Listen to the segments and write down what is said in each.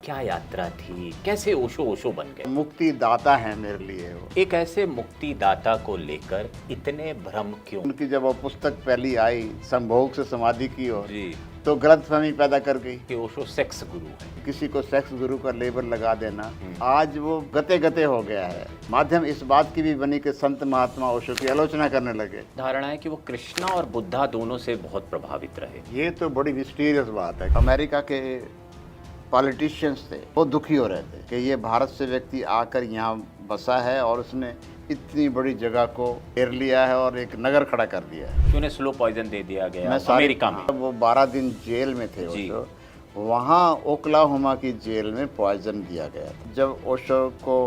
क्या यात्रा थी, कैसे ओशो ओशो बन गए? मुक्ति दाता है मेरे लिए वो। एक ऐसे मुक्तिदाता को लेकर इतने भ्रम क्यों? उनकी जब वो पुस्तक पहली आई संभोग से समाधि की ओर, जी, तो गलतफहमी पैदा कर गई। कि ओशो सेक्स गुरु है। किसी को सेक्स गुरु का लेबल लगा देना आज वो गते गते हो गया है। माध्यम इस बात की भी बनी कि संत महात्मा ओशो की आलोचना करने लगे। धारणा है कि वो कृष्णा और बुद्धा दोनों से बहुत प्रभावित रहे। ये तो बड़ी मिस्टीरियस बात है। अमेरिका के पॉलिटिशियंस थे, वो दुखी हो रहे थे कि ये भारत से व्यक्ति आकर यहाँ बसा है और उसने इतनी बड़ी जगह को घेर लिया है और एक नगर खड़ा कर दिया है। कि उन्हें स्लो पॉइजन दे दिया गया मैं अमेरिका में। वो 12 दिन जेल में थे जी। ओशो। वहाँ ओक्लाहोमा की जेल में पॉइजन दिया गया था। जब ओशो को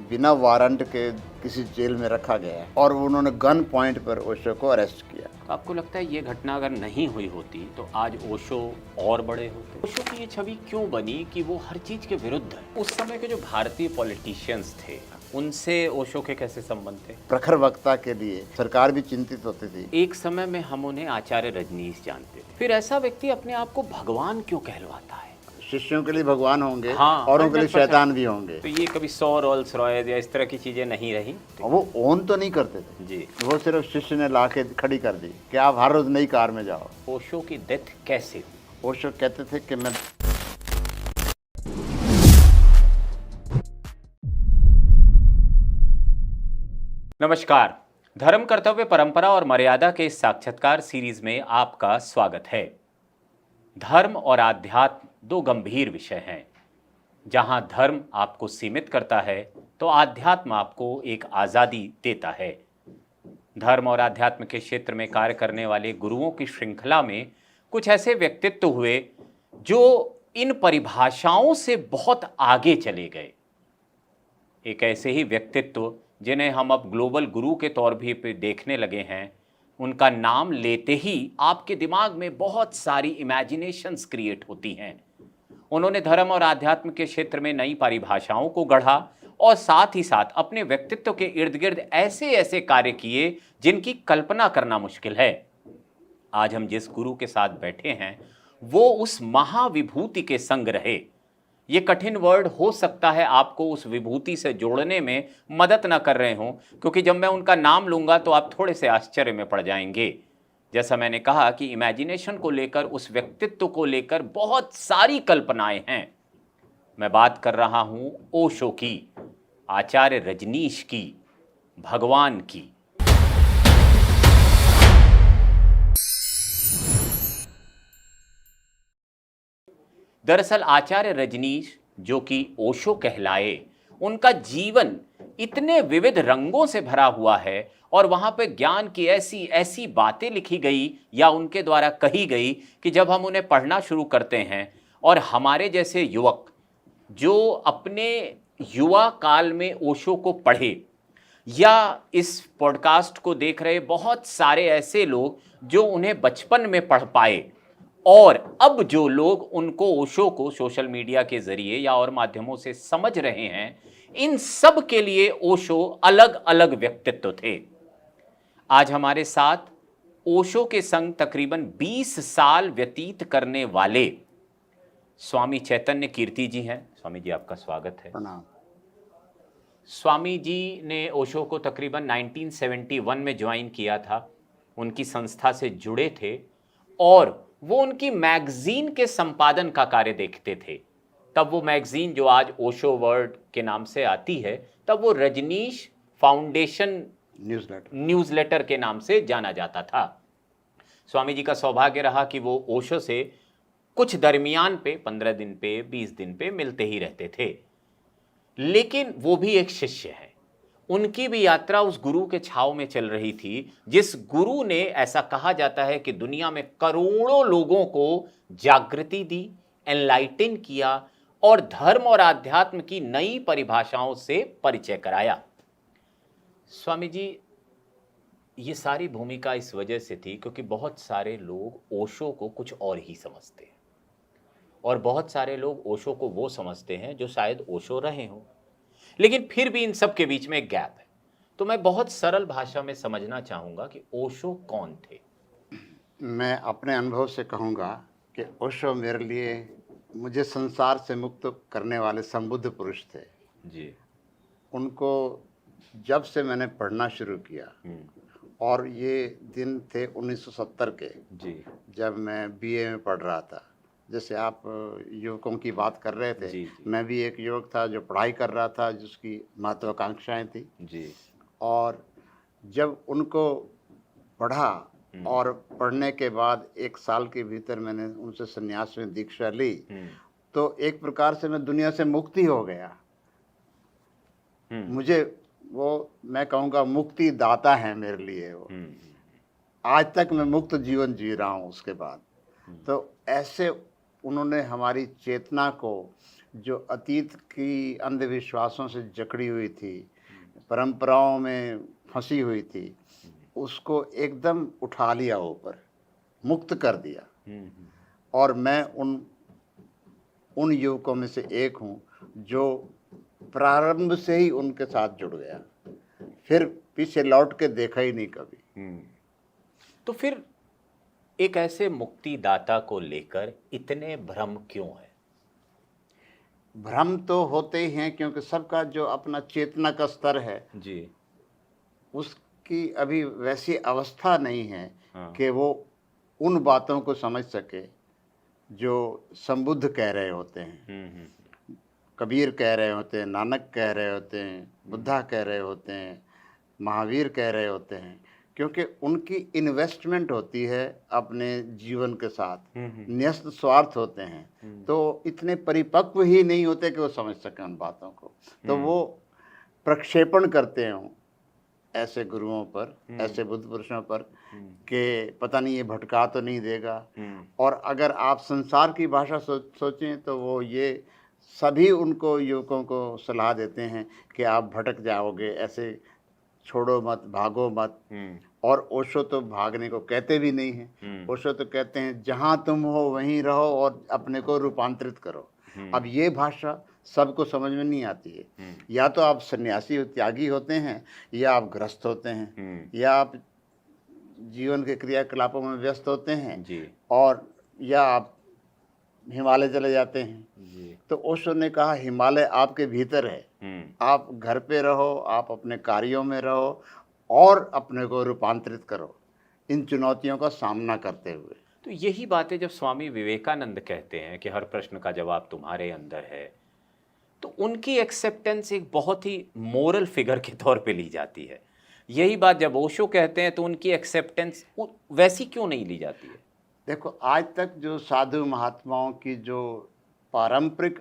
बिना वारंट के किसी जेल में रखा गया और उन्होंने गन पॉइंट पर ओशो को अरेस्ट किया। आपको लगता है ये घटना अगर नहीं हुई होती तो आज ओशो और बड़े होते? ओशो की ये छवि क्यों बनी कि वो हर चीज के विरुद्ध है? उस समय के जो भारतीय पॉलिटिशियंस थे उनसे ओशो के कैसे संबंध थे? प्रखर वक्ता के लिए सरकार भी चिंतित होती थी। एक समय में हम उन्हें आचार्य रजनीश जानते थे, फिर ऐसा व्यक्ति अपने आप को भगवान क्यों कहलवाता है? शिष्यों के लिए भगवान होंगे, हाँ, औरों के लिए 100%। शैतान भी होंगे। तो ये कभी 100 रोल्स रॉयस या इस तरह की चीजें नहीं रही? और वो ओन तो नहीं करते थे जी। वो सिर्फ शिष्य ने ला के खड़ी कर दी कि आप हर रोज नई कार में जाओ। ओशो की डेथ कैसे हुई? ओशो कहते थे कि मैं नमस्कार, धर्म कर्तव्य परंपरा और मर्यादा के इस साक्षात्कार सीरीज में आपका स्वागत है। धर्म और आध्यात्म दो गंभीर विषय हैं। जहां धर्म आपको सीमित करता है तो आध्यात्म आपको एक आज़ादी देता है। धर्म और आध्यात्म के क्षेत्र में कार्य करने वाले गुरुओं की श्रृंखला में कुछ ऐसे व्यक्तित्व हुए जो इन परिभाषाओं से बहुत आगे चले गए। एक ऐसे ही व्यक्तित्व जिन्हें हम अब ग्लोबल गुरु के तौर भी देखने लगे हैं, उनका नाम लेते ही आपके दिमाग में बहुत सारी इमेजिनेशंस क्रिएट होती हैं। उन्होंने धर्म और आध्यात्म के क्षेत्र में नई परिभाषाओं को गढ़ा और साथ ही साथ अपने व्यक्तित्व के इर्द गिर्द ऐसे ऐसे कार्य किए जिनकी कल्पना करना मुश्किल है। आज हम जिस गुरु के साथ बैठे हैं वो उस महाविभूति के संग रहे। ये कठिन वर्ड हो सकता है आपको उस विभूति से जोड़ने में मदद न कर रहे हों, क्योंकि जब मैं उनका नाम लूंगा तो आप थोड़े से आश्चर्य में पड़ जाएंगे। जैसा मैंने कहा कि इमेजिनेशन को लेकर, उस व्यक्तित्व को लेकर बहुत सारी कल्पनाएं हैं। मैं बात कर रहा हूं ओशो की, आचार्य रजनीश की, भगवान की। दरअसल आचार्य रजनीश, जो कि ओशो कहलाए, उनका जीवन इतने विविध रंगों से भरा हुआ है और वहां पे ज्ञान की ऐसी ऐसी बातें लिखी गई या उनके द्वारा कही गई कि जब हम उन्हें पढ़ना शुरू करते हैं और हमारे जैसे युवक जो अपने युवा काल में ओशो को पढ़े या इस पॉडकास्ट को देख रहे बहुत सारे ऐसे लोग जो उन्हें बचपन में पढ़ पाए और अब जो लोग उनको ओशो को सोशल मीडिया के जरिए या और माध्यमों से समझ रहे हैं, इन सब के लिए ओशो अलग अलग व्यक्तित्व थे। आज हमारे साथ ओशो के संग तकरीबन 20 साल व्यतीत करने वाले स्वामी चैतन्य कीर्ति जी हैं। स्वामी जी, आपका स्वागत है। प्रणाम। स्वामी जी ने ओशो को तकरीबन 1971 में ज्वाइन किया था, उनकी संस्था से जुड़े थे और वो उनकी मैगजीन के संपादन का कार्य देखते थे। तब वो मैगजीन जो आज ओशो वर्ल्ड के नाम से आती है, तब वो रजनीश फाउंडेशन न्यूज़लेटर के नाम से जाना जाता था। स्वामी जी का सौभाग्य रहा कि वो ओशो से कुछ दरमियान पे 15 दिन पे 20 दिन पे मिलते ही रहते थे, लेकिन वो भी एक शिष्य है। उनकी भी यात्रा उस गुरु के छाव में चल रही थी, जिस गुरु ने, ऐसा कहा जाता है कि दुनिया में करोड़ों लोगों को जागृति दी, एनलाइटन किया और धर्म और आध्यात्म की नई परिभाषाओं से परिचय कराया। स्वामी जी, ये सारी भूमिका इस वजह से थी क्योंकि बहुत सारे लोग ओशो को कुछ और ही समझते हैं और बहुत सारे लोग ओशो को वो समझते हैं जो शायद ओशो रहे हों, लेकिन फिर भी इन सब के बीच में एक गैप है। तो मैं बहुत सरल भाषा में समझना चाहूँगा कि ओशो कौन थे। मैं अपने अनुभव से कहूँगा कि ओशो मेरे लिए मुझे संसार से मुक्त करने वाले संबुद्ध पुरुष थे, जी। उनको जब से मैंने पढ़ना शुरू किया, और ये दिन थे 1970 के, जी। जब मैं बीए में पढ़ रहा था। जैसे आप युवकों की बात कर रहे थे, जी, जी। मैं भी एक युवक था जो पढ़ाई कर रहा था, जिसकी महत्वाकांक्षाएं थी। जी। और जब उनको पढ़ा, और पढ़ने के बाद 1 साल के भीतर मैंने उनसे संन्यास में दीक्षा ली, तो एक प्रकार से मैं दुनिया से मुक्त ही हो गया। मुझे वो, मैं कहूँगा, मुक्ति दाता है मेरे लिए वो। आज तक मैं मुक्त जीवन जी रहा हूँ उसके बाद। तो ऐसे उन्होंने हमारी चेतना को, जो अतीत की अंधविश्वासों से जकड़ी हुई थी, परंपराओं में फंसी हुई थी, उसको एकदम उठा लिया ऊपर, मुक्त कर दिया। और मैं उन युवकों में से एक हूँ जो प्रारंभ से ही उनके साथ जुड़ गया, फिर पीछे लौट के देखा ही नहीं कभी। तो फिर एक ऐसे मुक्तिदाता को लेकर इतने भ्रम क्यों है? भ्रम तो होते ही हैं, क्योंकि सबका जो अपना चेतना का स्तर है जी। उसकी अभी वैसी अवस्था नहीं है हाँ। कि वो उन बातों को समझ सके जो संबुद्ध कह रहे होते हैं, कबीर कह रहे होते हैं, नानक कह रहे होते हैं, बुद्धा कह रहे होते हैं, महावीर कह रहे होते हैं। क्योंकि उनकी इन्वेस्टमेंट होती है अपने जीवन के साथ, न्यस्त स्वार्थ होते हैं, तो इतने परिपक्व ही नहीं होते कि वो समझ सकें उन बातों को। तो वो प्रक्षेपण करते हैं ऐसे गुरुओं पर, ऐसे बुद्ध पुरुषों पर, कि पता नहीं ये भटका तो नहीं देगा। और अगर आप संसार की भाषा सोचें तो वो ये सभी उनको, युवकों को सलाह देते हैं कि आप भटक जाओगे, ऐसे छोड़ो मत, भागो मत। और ओशो तो भागने को कहते भी नहीं हैं। ओशो तो कहते हैं जहाँ तुम हो वहीं रहो और अपने को रूपांतरित करो। अब ये भाषा सबको समझ में नहीं आती है। या तो आप सन्यासी त्यागी होते हैं, या आप गृहस्थ होते हैं, या आप जीवन के क्रियाकलापों में व्यस्त होते हैं जी। और या आप हिमालय चले जाते हैं। जी। तो ओशो ने कहा हिमालय आपके भीतर है, आप घर पे रहो, आप अपने कार्यों में रहो और अपने को रूपांतरित करो इन चुनौतियों का सामना करते हुए। तो यही बातें जब स्वामी विवेकानंद कहते हैं कि हर प्रश्न का जवाब तुम्हारे अंदर है, तो उनकी एक्सेप्टेंस एक बहुत ही मोरल फिगर के तौर पे ली जाती है। यही बात जब ओशो कहते हैं तो उनकी एक्सेप्टेंस वैसी क्यों नहीं ली जाती है? देखो, आज तक जो साधु महात्माओं की जो पारंपरिक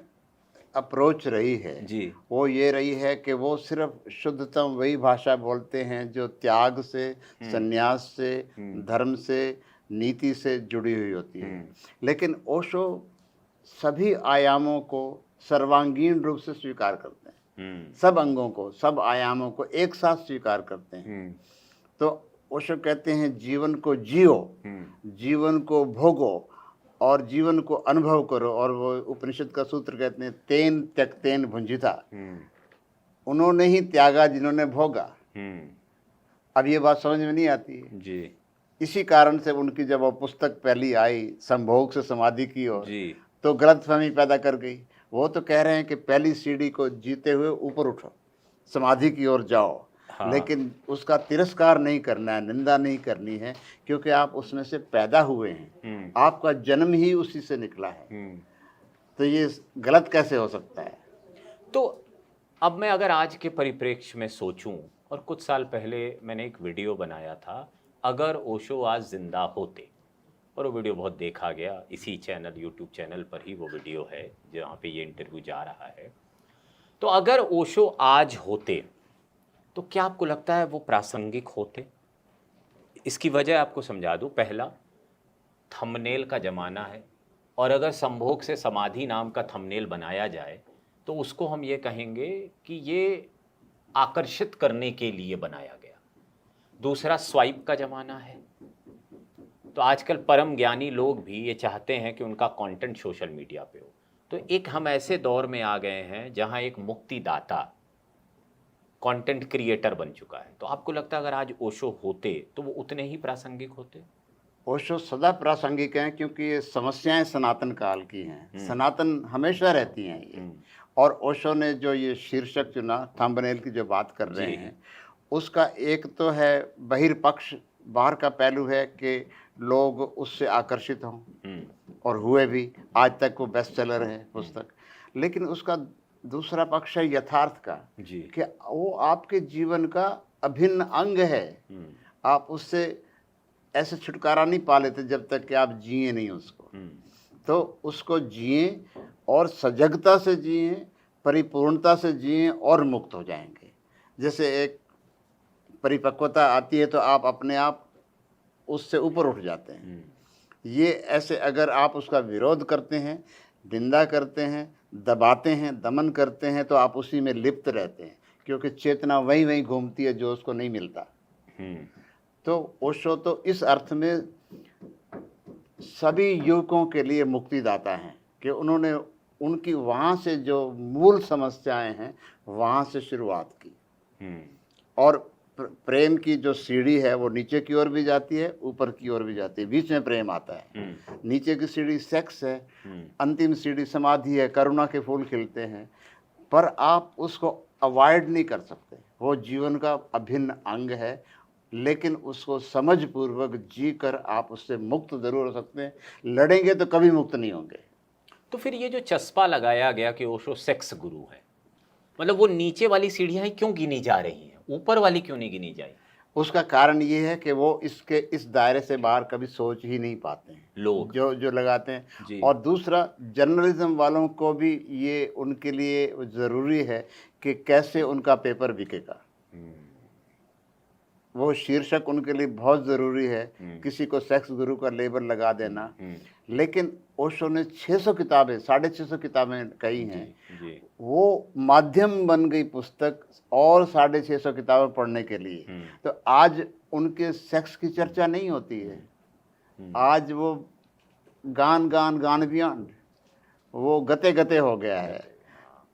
अप्रोच रही है, जी। वो ये रही है कि वो सिर्फ शुद्धतम वही भाषा बोलते हैं जो त्याग से, संन्यास से, धर्म से, नीति से जुड़ी हुई होती है। लेकिन ओशो सभी आयामों को सर्वांगीण रूप से स्वीकार करते हैं, सब अंगों को, सब आयामों को एक साथ स्वीकार करते हैं। तो ओशो कहते हैं जीवन को जियो, जीवन को भोगो और जीवन को अनुभव करो। और वो उपनिषद का सूत्र कहते हैं तेन त्यक्तेन भुंजिता, उन्होंने ही त्यागा जिन्होंने भोगा। अब ये बात समझ में नहीं आती है जी। इसी कारण से उनकी जब वो पुस्तक पहली आई संभोग से समाधि की ओर, जी। तो गलतफहमी पैदा कर गई। वो तो कह रहे हैं कि पहली सीढ़ी को जीते हुए ऊपर उठो, समाधि की ओर जाओ। हाँ। लेकिन उसका तिरस्कार नहीं करना है, निंदा नहीं करनी है, क्योंकि आप उसमें से पैदा हुए हैं, आपका जन्म ही उसी से निकला है। तो ये गलत कैसे हो सकता है? तो अब मैं अगर आज के परिप्रेक्ष्य में सोचूं, और कुछ साल पहले मैंने एक वीडियो बनाया था, अगर ओशो आज जिंदा होते, और वो वीडियो बहुत देखा गया। इसी चैनल, यूट्यूब चैनल पर ही वो वीडियो है जहाँ पे ये इंटरव्यू जा रहा है। तो अगर ओशो आज होते तो क्या आपको लगता है वो प्रासंगिक होते? इसकी वजह आपको समझा दूं। पहला, थंबनेल का ज़माना है, और अगर संभोग से समाधि नाम का थंबनेल बनाया जाए तो उसको हम ये कहेंगे कि ये आकर्षित करने के लिए बनाया गया। दूसरा, स्वाइप का ज़माना है, तो आजकल परम ज्ञानी लोग भी ये चाहते हैं कि उनका कंटेंट सोशल मीडिया पे हो। तो एक हम ऐसे दौर में आ गए हैं जहां एक मुक्तिदाता कंटेंट क्रिएटर बन चुका है। तो आपको लगता है अगर आज ओशो होते तो वो उतने ही प्रासंगिक होते? ओशो सदा प्रासंगिक हैं क्योंकि ये समस्याएं सनातन काल की हैं, सनातन हमेशा रहती हैं ये। और ओशो ने जो ये शीर्षक चुना, थंबनेल की जो बात कर रहे जी। हैं, उसका एक तो है बहिर्पक्ष, बाहर का पहलू है कि लोग उससे आकर्षित हों, और हुए भी। आज तक वो बेस्ट सेलर है पुस्तक। लेकिन उसका दूसरा पक्ष है यथार्थ का, जी। कि वो आपके जीवन का अभिन्न अंग है। आप उससे ऐसे छुटकारा नहीं पा लेते जब तक कि आप जिए नहीं उसको। तो उसको जिए और सजगता से जिए, परिपूर्णता से जिए और मुक्त हो जाएंगे। जैसे एक परिपक्वता आती है तो आप अपने आप उससे ऊपर उठ जाते हैं। ये ऐसे अगर आप उसका विरोध करते हैं, निंदा करते हैं, दबाते हैं, दमन करते हैं, तो आप उसी में लिप्त रहते हैं, क्योंकि चेतना वहीं वहीं घूमती है जो उसको नहीं मिलता। तो ओशो तो इस अर्थ में सभी युवकों के लिए मुक्तिदाता हैं कि उन्होंने उनकी वहाँ से जो मूल समस्याएं हैं वहाँ से शुरुआत की। और प्रेम की जो सीढ़ी है वो नीचे की ओर भी जाती है, ऊपर की ओर भी जाती है, बीच में प्रेम आता है। नीचे की सीढ़ी सेक्स है, अंतिम सीढ़ी समाधि है, करुणा के फूल खिलते हैं। पर आप उसको अवॉइड नहीं कर सकते, वो जीवन का अभिन्न अंग है। लेकिन उसको समझपूर्वक जी कर आप उससे मुक्त जरूर हो सकते हैं। लड़ेंगे तो कभी मुक्त नहीं होंगे। तो फिर ये जो चस्पा लगाया गया कि ओशो सेक्स गुरु है, मतलब वो नीचे वाली सीढ़ियां क्यों गिनी जा रही हैं, ऊपर वाली क्यों नहीं गिनी जाए? उसका कारण ये है कि वो इस दायरे से बाहर कभी सोच ही नहीं पाते हैं लोग जो जो लगाते जी। हैं। और दूसरा, जर्नलिज्म वालों को भी ये उनके लिए ज़रूरी है कि कैसे उनका पेपर बिकेगा। वो शीर्षक उनके लिए बहुत ज़रूरी है, किसी को सेक्स गुरु का लेबल लगा देना। लेकिन ओशो ने 600 किताबें, 650 किताबें कही हैं। जी। वो माध्यम बन गई पुस्तक और 650 किताबें पढ़ने के लिए। तो आज उनके सेक्स की चर्चा नहीं होती है। आज वो गान गान गान बियॉन्ड, वो गते गते हो गया है।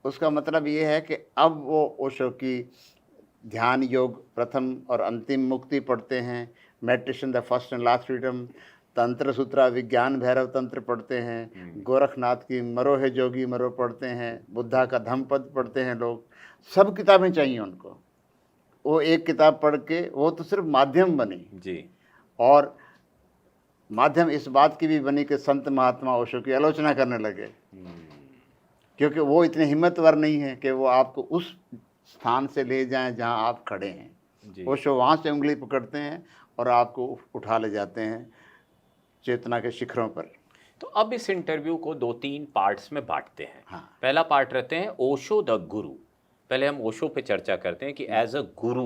उसका मतलब ये है कि अब वो ओशो की ध्यान योग प्रथम और अंतिम मुक्ति पढ़ते हैं, meditation the first and last freedom, तंत्र सूत्रा विज्ञान भैरव तंत्र पढ़ते हैं, गोरखनाथ की मरो है जोगी मरो पढ़ते हैं, बुद्धा का धम्मपद पढ़ते हैं लोग। सब किताबें चाहिए उनको। वो एक किताब पढ़ के वो तो सिर्फ माध्यम बनी जी। और माध्यम इस बात की भी बनी कि संत महात्मा ओशो की आलोचना करने लगे, क्योंकि वो इतने हिम्मतवर नहीं है कि वो आपको उस स्थान से ले जाएं जहां आप खड़े हैं। ओशो वहां से उंगली पकड़ते हैं और आपको उठा ले जाते हैं चेतना के शिखरों पर। तो अब इस इंटरव्यू को 2-3 पार्ट्स में बांटते हैं। हाँ। पहला पार्ट रहते हैं ओशो द गुरु। पहले हम ओशो पे चर्चा करते हैं कि एज अ गुरु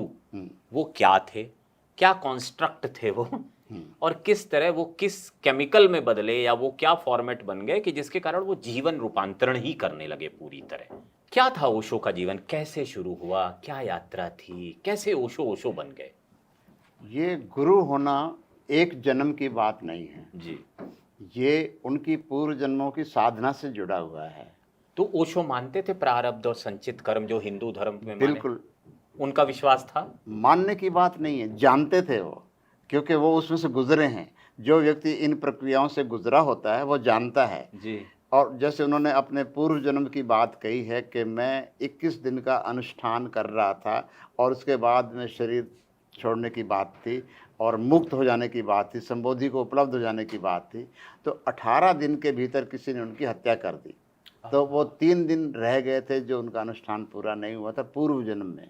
वो क्या थे, क्या कॉन्स्ट्रक्ट थे वो, और किस तरह वो किस केमिकल में बदले या वो क्या फॉर्मेट बन गए कि जिसके कारण वो जीवन रूपांतरण ही करने लगे पूरी तरह। क्या था ओशो का जीवन, कैसे शुरू हुआ, क्या यात्रा थी, कैसे ओशो ओशो बन गए? ये गुरु होना एक जन्म की बात नहीं है जी। ये उनकी पूर्व जन्मों की साधना से जुड़ा हुआ है। तो ओशो मानते थे प्रारब्ध और संचित कर्म जो हिंदू धर्म में बिल्कुल, उनका विश्वास था। मानने की बात नहीं है, जानते थे वो, क्योंकि वो उसमें से गुजरे हैं। जो व्यक्ति इन प्रक्रियाओं से गुजरा होता है वो जानता है जी। और जैसे उन्होंने अपने पूर्व जन्म की बात कही है कि मैं 21 दिन का अनुष्ठान कर रहा था और उसके बाद में शरीर छोड़ने की बात थी और मुक्त हो जाने की बात थी, संबोधि को उपलब्ध हो जाने की बात थी। तो 18 दिन के भीतर किसी ने उनकी हत्या कर दी। तो वो 3 दिन रह गए थे जो उनका अनुष्ठान पूरा नहीं हुआ था पूर्व जन्म में।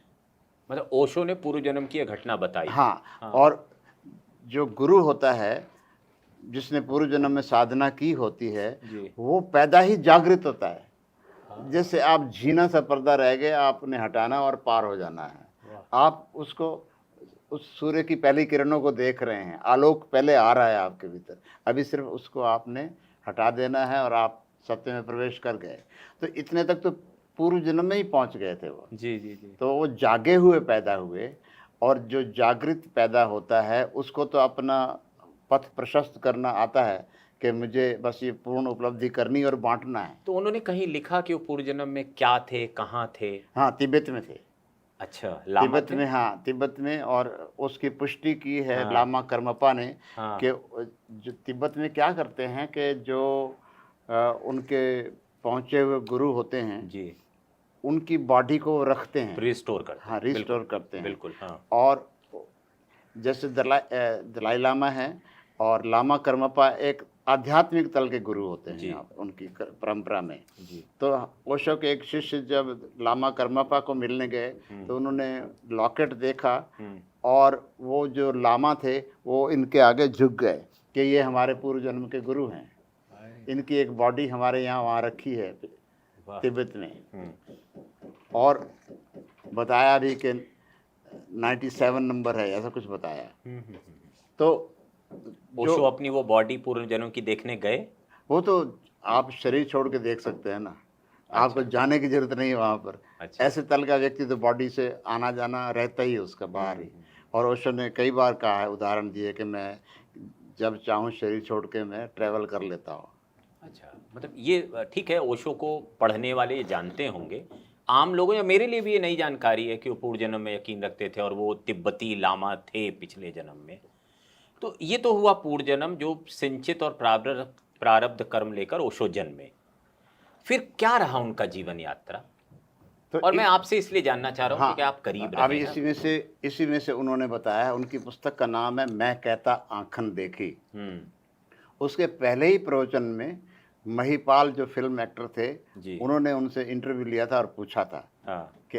मतलब ओशो ने पूर्व जन्म की घटना बताई। हाँ, और जो गुरु होता है जिसने पूर्व जन्म में साधना की होती है वो पैदा ही जागृत होता है। जैसे आप झीना सा पर्दा रह गए, आपने हटाना और पार हो जाना है। आप उसको उस सूर्य की पहली किरणों को देख रहे हैं, आलोक पहले आ रहा है आपके भीतर, अभी सिर्फ उसको आपने हटा देना है और आप सत्य में प्रवेश कर गए। तो इतने तक तो पूर्व जन्म में ही पहुंच गए थे वो। जी जी जी। तो वो जागे हुए पैदा हुए और जो जागृत पैदा होता है उसको तो अपना पथ प्रशस्त करना आता है कि मुझे बस ये पूर्ण उपलब्धि करनी और बांटना है। तो उन्होंने कहीं लिखा कि वो पूर्व जन्म में क्या थे, कहाँ थे? हाँ, तिब्बत में थे। अच्छा, लामा तिब्बत थे? में, हाँ तिब्बत में। और उसकी पुष्टि की है हाँ। लामा कर्मपा ने हाँ। कि जो तिब्बत में क्या करते हैं कि जो उनके पहुँचे हुए गुरु होते हैं जी, उनकी बॉडी को रखते हैं, रिस्टोर करते हाँ हैं, रिस्टोर बिल्कुल, करते हैं। बिल्कुल, हाँ। और जैसे दलाई लामा है और लामा कर्मपा एक आध्यात्मिक तल के गुरु होते हैं जी, यहाँ पे उनकी परंपरा में। जी। तो ओशो के एक शिष्य जब लामा कर्मपा को मिलने गए तो उन्होंने लॉकेट देखा हुँ, और वो जो लामा थे वो इनके आगे झुक गए कि ये हमारे पूर्व जन्म के गुरु हैं, इनकी एक बॉडी हमारे यहाँ वहाँ रखी है वाह! तिब्बत में। हुँ, और बताया भी कि 97 नंबर है, ऐसा कुछ बताया। हुँ, हुँ, हुँ। तो ओशो जो अपनी वो बॉडी पूर्व जन्म की देखने गए? वो तो आप शरीर छोड़ के देख सकते हैं ना, आपको अच्छा, जाने की जरूरत नहीं है वहाँ पर। अच्छा। ऐसे तल का व्यक्ति तो बॉडी से आना जाना रहता ही है उसका बाहर ही। और ओशो ने कई बार कहा है, उदाहरण दिए कि मैं जब चाहूँ शरीर छोड़ के मैं ट्रैवल कर लेता हूँ। अच्छा, मतलब ये ठीक है, ओशो को पढ़ने वाले ये जानते होंगे। आम लोगों या मेरे लिए भी ये नई जानकारी है कि वो पूर्व जन्म में यकीन रखते थे और वो तिब्बती लामा थे पिछले जन्म में। तो ये तो हुआ पूर्व जन्म जो सिंचित और प्रारब्ध कर्म लेकर ओशो जन्मे। फिर क्या रहा उनका जीवन यात्रा? तो और मैं आपसे इसलिए जानना चाह रहा हूँ क्योंकि हाँ, आप करीब अभी रहे हैं। इसी में से उन्होंने बताया है, उनकी पुस्तक का नाम है मैं कहता आँखन देखी। हुँ, उसके पहले ही प्रवचन में महिपाल जो फ़िल्म एक्टर थे, जी, उन्होंने उनसे इंटरव्यू लिया था और पूछा था हाँ, कि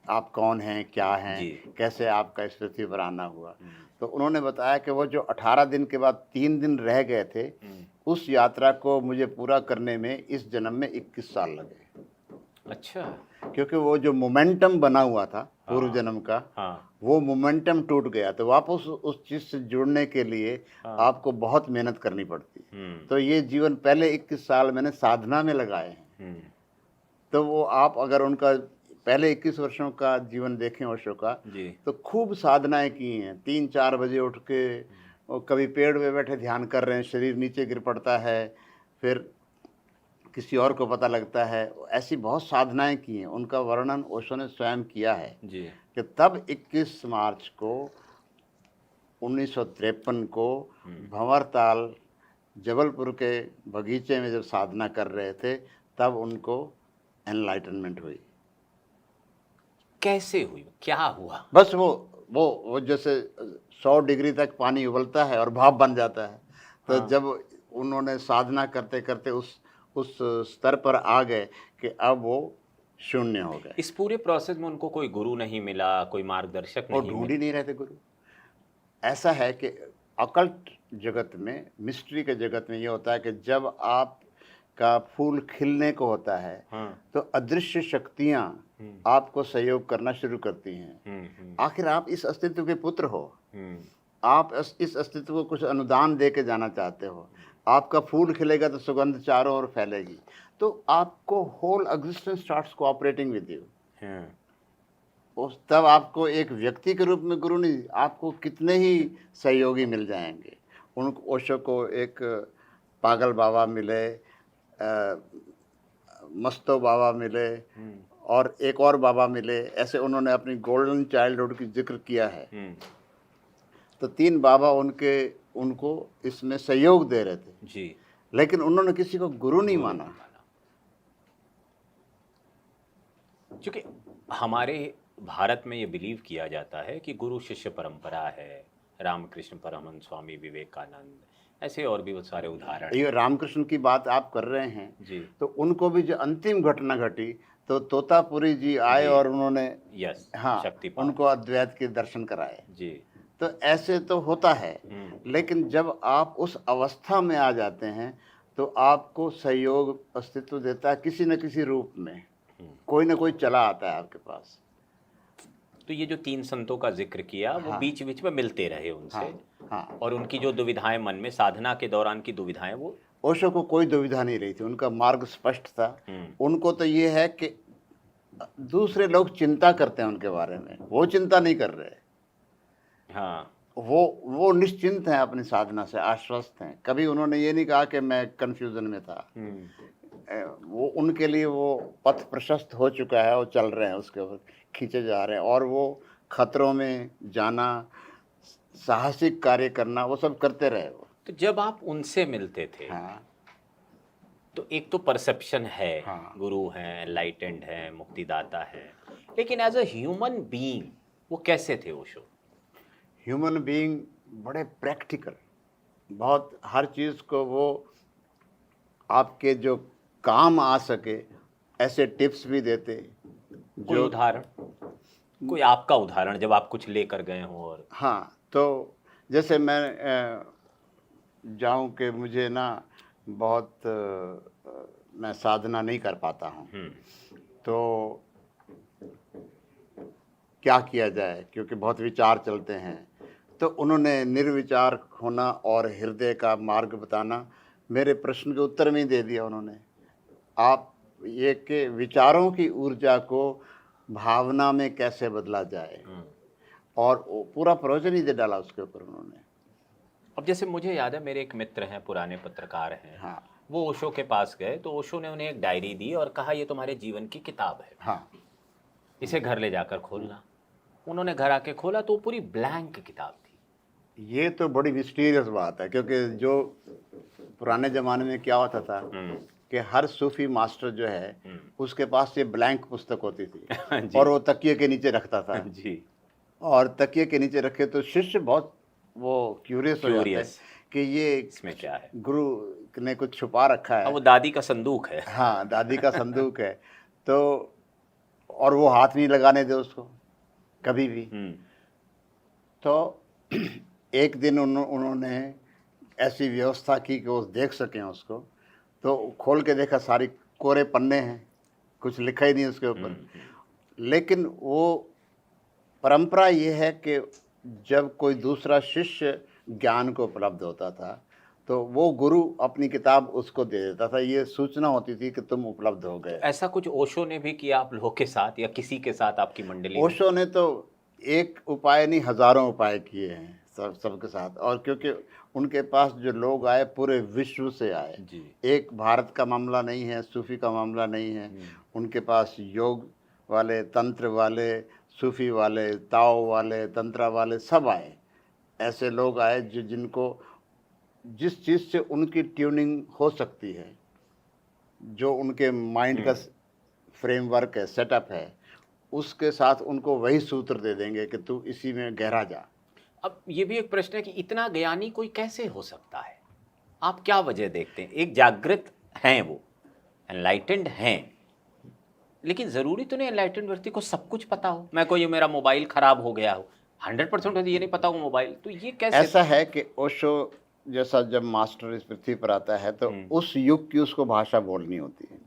आप कौन हैं, क्या हैं, जी, कैसे आपका इस पृथ्वी पर आना हुआ? हुँ, तो उन्होंने बताया कि वो जो 18 दिन के बाद 3 दिन रह गए थे, हुँ, उस यात्रा को मुझे पूरा करने में इस जन्म में 21 साल लगे। अच्छा, क्योंकि वो जो मोमेंटम बना हुआ था पूर्व हाँ, जन्म का, हाँ, वो मोमेंटम टूट गया, तो वापस उस चीज़ से जुड़ने के लिए हाँ, आपको बहुत मेहनत करनी पड़ती है। हुँ, तो ये जीवन पहले 21 साल मैंने साधना में लगाए हैं। हुँ, तो वो आप अगर उनका पहले 21 वर्षों का जीवन देखें ओशो का, जी, तो खूब साधनाएँ की हैं। 3-4 बजे उठ के और कभी पेड़ पे बैठे ध्यान कर रहे हैं, शरीर नीचे गिर पड़ता है, फिर किसी और को पता लगता है। ऐसी बहुत साधनाएँ की हैं, उनका वर्णन ओशो ने स्वयं किया है जी, कि तब 21 मार्च को 1953 को भंवरताल जबलपुर के बगीचे में जब साधना कर रहे थे, तब उनको एनलाइटनमेंट हुई। कैसे हुई? क्या हुआ? बस वो जैसे 100 डिग्री तक पानी उबलता है और भाप बन जाता है। तो हाँ, जब उन्होंने साधना करते-करते उस स्तर पर आ गए कि अब वो शून्य हो गए। इस पूरे प्रोसेस में उनको कोई गुरु नहीं मिला, कोई मार्गदर्शक वो नहीं ढूँढ मिला? ही नहीं रहे थे गुरु। ऐसा है कि अकल्ट जगत में, मिस्ट्री के जगत में ये होता है कि जब आपका फूल खिलने को होता है, हाँ, तो अदृश्य शक्तियाँ आपको सहयोग करना शुरू करती हैं। हुँ, हुँ, आखिर आप इस अस्तित्व के पुत्र हो। हुँ, आप इस अस्तित्व को कुछ अनुदान दे के जाना चाहते हो। आपका फूल खिलेगा तो सुगंध चारों ओर फैलेगी। तो आपको whole existence starts cooperating with you. हाँ, उस तब आपको एक व्यक्ति के रूप में गुरु नहीं, आपको कितने ही सहयोगी मिल जाएँगे। उनको ओशो को एक पागल बाबा मिले, मस्तो बाबा मिले हुँ, और एक और बाबा मिले। ऐसे उन्होंने अपनी गोल्डन चाइल्डहुड की ज़िक्र किया है। हुँ, तो 3 बाबा उनको इसमें सहयोग दे रहे थे, जी, लेकिन उन्होंने किसी को गुरु नहीं गुरु माना। नहीं माना। क्योंकि हमारे भारत में ये बिलीव किया जाता है कि गुरु शिष्य परंपरा है, रामकृष्ण परमहंस, स्वामी विवेकानंद, ऐसे और भी बहुत सारे उदाहरण हैं। ये रामकृष्ण की बात आप कर रहे हैं, जी, तो उनको भी जो अंतिम घटना घटी, तो तोतापुरी जी आए जी, और उन्होंने, यस, हाँ, शक्तिपात, उनको अद्वैत के दर्शन कराए। जी, तो ऐसे तो होता है, हुँ, लेकिन जब आप उस अवस्था में आ जाते हैं, तो आपको सहयोग अस्तित्व देता है किसी न किसी रूप में। कोई न कोई चला आता है आपके पास। तो ये जो 3 संतों का ज़िक्र किया, वो हाँ, बीच-बीच में मिलते रहे हाँ, उनसे हाँ। और उनकी जो दुविधाएँ मन में साधना के दौरान की दुविधाएँ वो ओशो को कोई दुविधा नहीं रही थी, उनका मार्ग स्पष्ट था। हुँ, उनको तो ये है कि दूसरे लोग चिंता करते हैं उनके बारे में, वो चिंता नहीं कर रहे। हाँ, वो निश्चिंत हैं अपनी साधना से, आश्वस्त हैं। कभी उन्होंने ये नहीं कहा कि मैं कन्फ्यूज़न में था। हुँ, वो उनके लिए वो पथ प्रशस्त हो चुका है, वो चल रहे हैं उसके ऊपर, खींचे जा रहे हैं, और वो खतरों में जाना, साहसिक कार्य करना, वो सब करते रहे वो। तो जब आप उनसे मिलते थे, हाँ तो एक तो परसेप्शन है, हाँ। गुरु हैं, एनलाइटेंड हैं, मुक्तिदाता है, लेकिन एज अ ह्यूमन बीइंग वो कैसे थे ओशो? ह्यूमन बीइंग बड़े प्रैक्टिकल, बहुत हर चीज़ को वो आपके जो काम आ सके ऐसे टिप्स भी देते। कोई जो उदाहरण, कोई आपका उदाहरण जब आप कुछ लेकर गए हो और हाँ, तो जैसे मैं जाऊं कि मुझे ना बहुत मैं साधना नहीं कर पाता हूँ, तो क्या किया जाए, क्योंकि बहुत विचार चलते हैं। तो उन्होंने निर्विचार होना और हृदय का मार्ग बताना मेरे प्रश्न के उत्तर में ही दे दिया उन्होंने। आप ये कि विचारों की ऊर्जा को भावना में कैसे बदला जाए, और वो पूरा प्रवचन ही दे डाला उसके ऊपर उन्होंने। अब जैसे मुझे याद है, मेरे एक मित्र हैं, पुराने पत्रकार हैं, हाँ वो ओशो के पास गए तो ओशो ने उन्हें एक डायरी दी और कहा ये तुम्हारे जीवन की किताब है, हाँ। इसे घर ले जाकर खोलना। उन्होंने घर आके खोला तो वो पूरी ब्लैंक किताब थी। ये तो बड़ी मिस्टीरियस बात है, क्योंकि जो पुराने ज़माने में क्या होता था कि हर सूफी मास्टर जो है उसके पास ये ब्लैंक पुस्तक होती थी जी। और वो तकिए के नीचे रखता था जी, और तकिए के नीचे रखे तो शिष्य बहुत वो क्यूरियस हो जाते हैं Curious। कि ये इसमें क्या है? गुरु ने कुछ छुपा रखा अब है। वो दादी का संदूक है। हाँ, दादी का संदूक है। तो और वो हाथ नहीं लगाने दे उसको कभी भी। तो एक दिन उन्होंने ऐसी व्यवस्था की कि वो देख सकें उसको, तो खोल के देखा सारी कोरे पन्ने हैं, कुछ लिखा ही नहीं उसके ऊपर। लेकिन वो परंपरा ये है कि जब कोई दूसरा शिष्य ज्ञान को उपलब्ध होता था तो वो गुरु अपनी किताब उसको दे देता था, ये सूचना होती थी कि तुम उपलब्ध हो गए। ऐसा कुछ ओशो ने भी किया आप लोगों के साथ या किसी के साथ आपकी मंडली में? ओशो ने तो एक उपाय नहीं हजारों उपाय किए हैं सबके साथ, और क्योंकि उनके पास जो लोग आए पूरे विश्व से आए जी। एक भारत का मामला नहीं है, सूफी का मामला नहीं है। उनके पास योग वाले, तंत्र वाले, सूफी वाले, ताओ वाले, तंत्रा वाले सब आए। ऐसे लोग आए जो जिनको जिस चीज़ से उनकी ट्यूनिंग हो सकती है, जो उनके माइंड का फ्रेमवर्क है, सेटअप है, उसके साथ उनको वही सूत्र दे देंगे कि तू इसी में गहरा जा। अब ये भी एक प्रश्न है कि इतना ज्ञानी कोई कैसे हो सकता है? आप क्या वजह देखते हैं? एक जागृत हैं, वो एनलाइटेंड हैं, लेकिन ज़रूरी तो नहीं एनलाइटेंड व्यक्ति को सब कुछ पता हो। मैं कोई मेरा मोबाइल ख़राब हो गया हो, 100% ये नहीं पता हो मोबाइल, तो ये कैसे? ऐसा है कि ओशो जैसा जब मास्टर इस पृथ्वी पर आता है तो उस युग की उसको भाषा बोलनी होती है।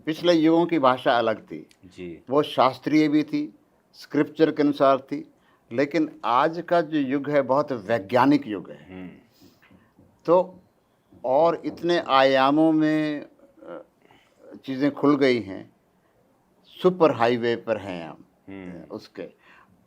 पिछले युगों की भाषा अलग थी जी। वो शास्त्रीय भी थी, स्क्रिप्चर के अनुसार थी, लेकिन आज का जो युग है बहुत वैज्ञानिक युग है। तो और इतने आयामों में चीज़ें खुल गई हैं, सुपर हाईवे पर हैं हम उसके।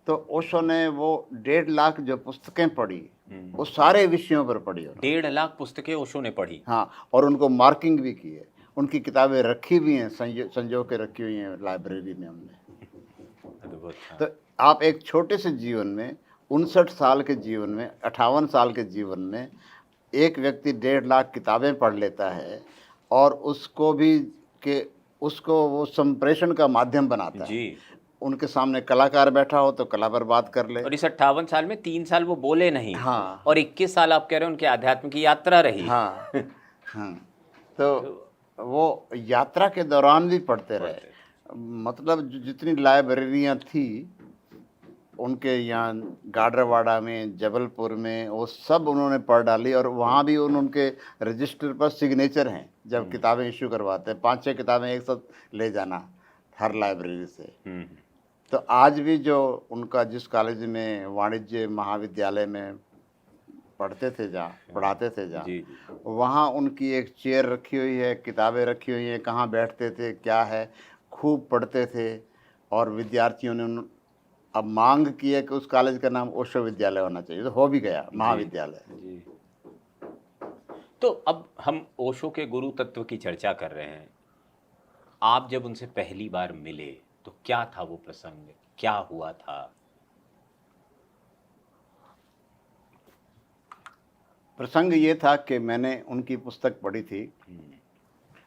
तो ओशो ने वो 1.5 लाख जो पुस्तकें पढ़ी वो सारे विषयों पर पढ़ी। 1.5 लाख पुस्तकें ओशो ने पढ़ी। हाँ, और उनको मार्किंग भी की है, उनकी किताबें रखी भी हैं, संजो के रखी हुई हैं लाइब्रेरी में हमने। तो आप एक छोटे से जीवन में 59 साल के जीवन में 58 साल के जीवन में एक व्यक्ति 1.5 लाख किताबें पढ़ लेता है और उसको भी कि उसको वो संप्रेषण का माध्यम बनाता जी। है। उनके सामने कलाकार बैठा हो तो कला पर बात कर ले। और इस 58 साल में 3 साल वो बोले नहीं। हाँ। और 21 साल आप कह रहे हो उनके आध्यात्म की यात्रा रही। हाँ हाँ। तो वो यात्रा के दौरान भी पढ़ते रहे। मतलब जितनी लाइब्रेरियाँ थी उनके यहाँ गाडरवाड़ा में, जबलपुर में, वो सब उन्होंने पढ़ डाली और वहाँ भी उनके रजिस्टर पर सिग्नेचर हैं जब किताबें इशू करवाते हैं। 5-6 किताबें एक साथ ले जाना हर लाइब्रेरी से। तो आज भी जो उनका जिस कॉलेज में वाणिज्य महाविद्यालय में पढ़ते थे जहाँ पढ़ाते थे जहाँ, वहाँ उनकी एक चेयर रखी हुई है, किताबें रखी हुई हैं, कहाँ बैठते थे क्या है, खूब पढ़ते थे। और विद्यार्थियों ने अब मांग की है कि उस कॉलेज का नाम ओशो विद्यालय होना चाहिए, तो हो भी गया महाविद्यालय। तो अब हम ओशो के गुरु तत्व की चर्चा कर रहे हैं। आप जब उनसे पहली बार मिले तो क्या था वो प्रसंग, क्या हुआ था? प्रसंग ये था कि मैंने उनकी पुस्तक पढ़ी थी,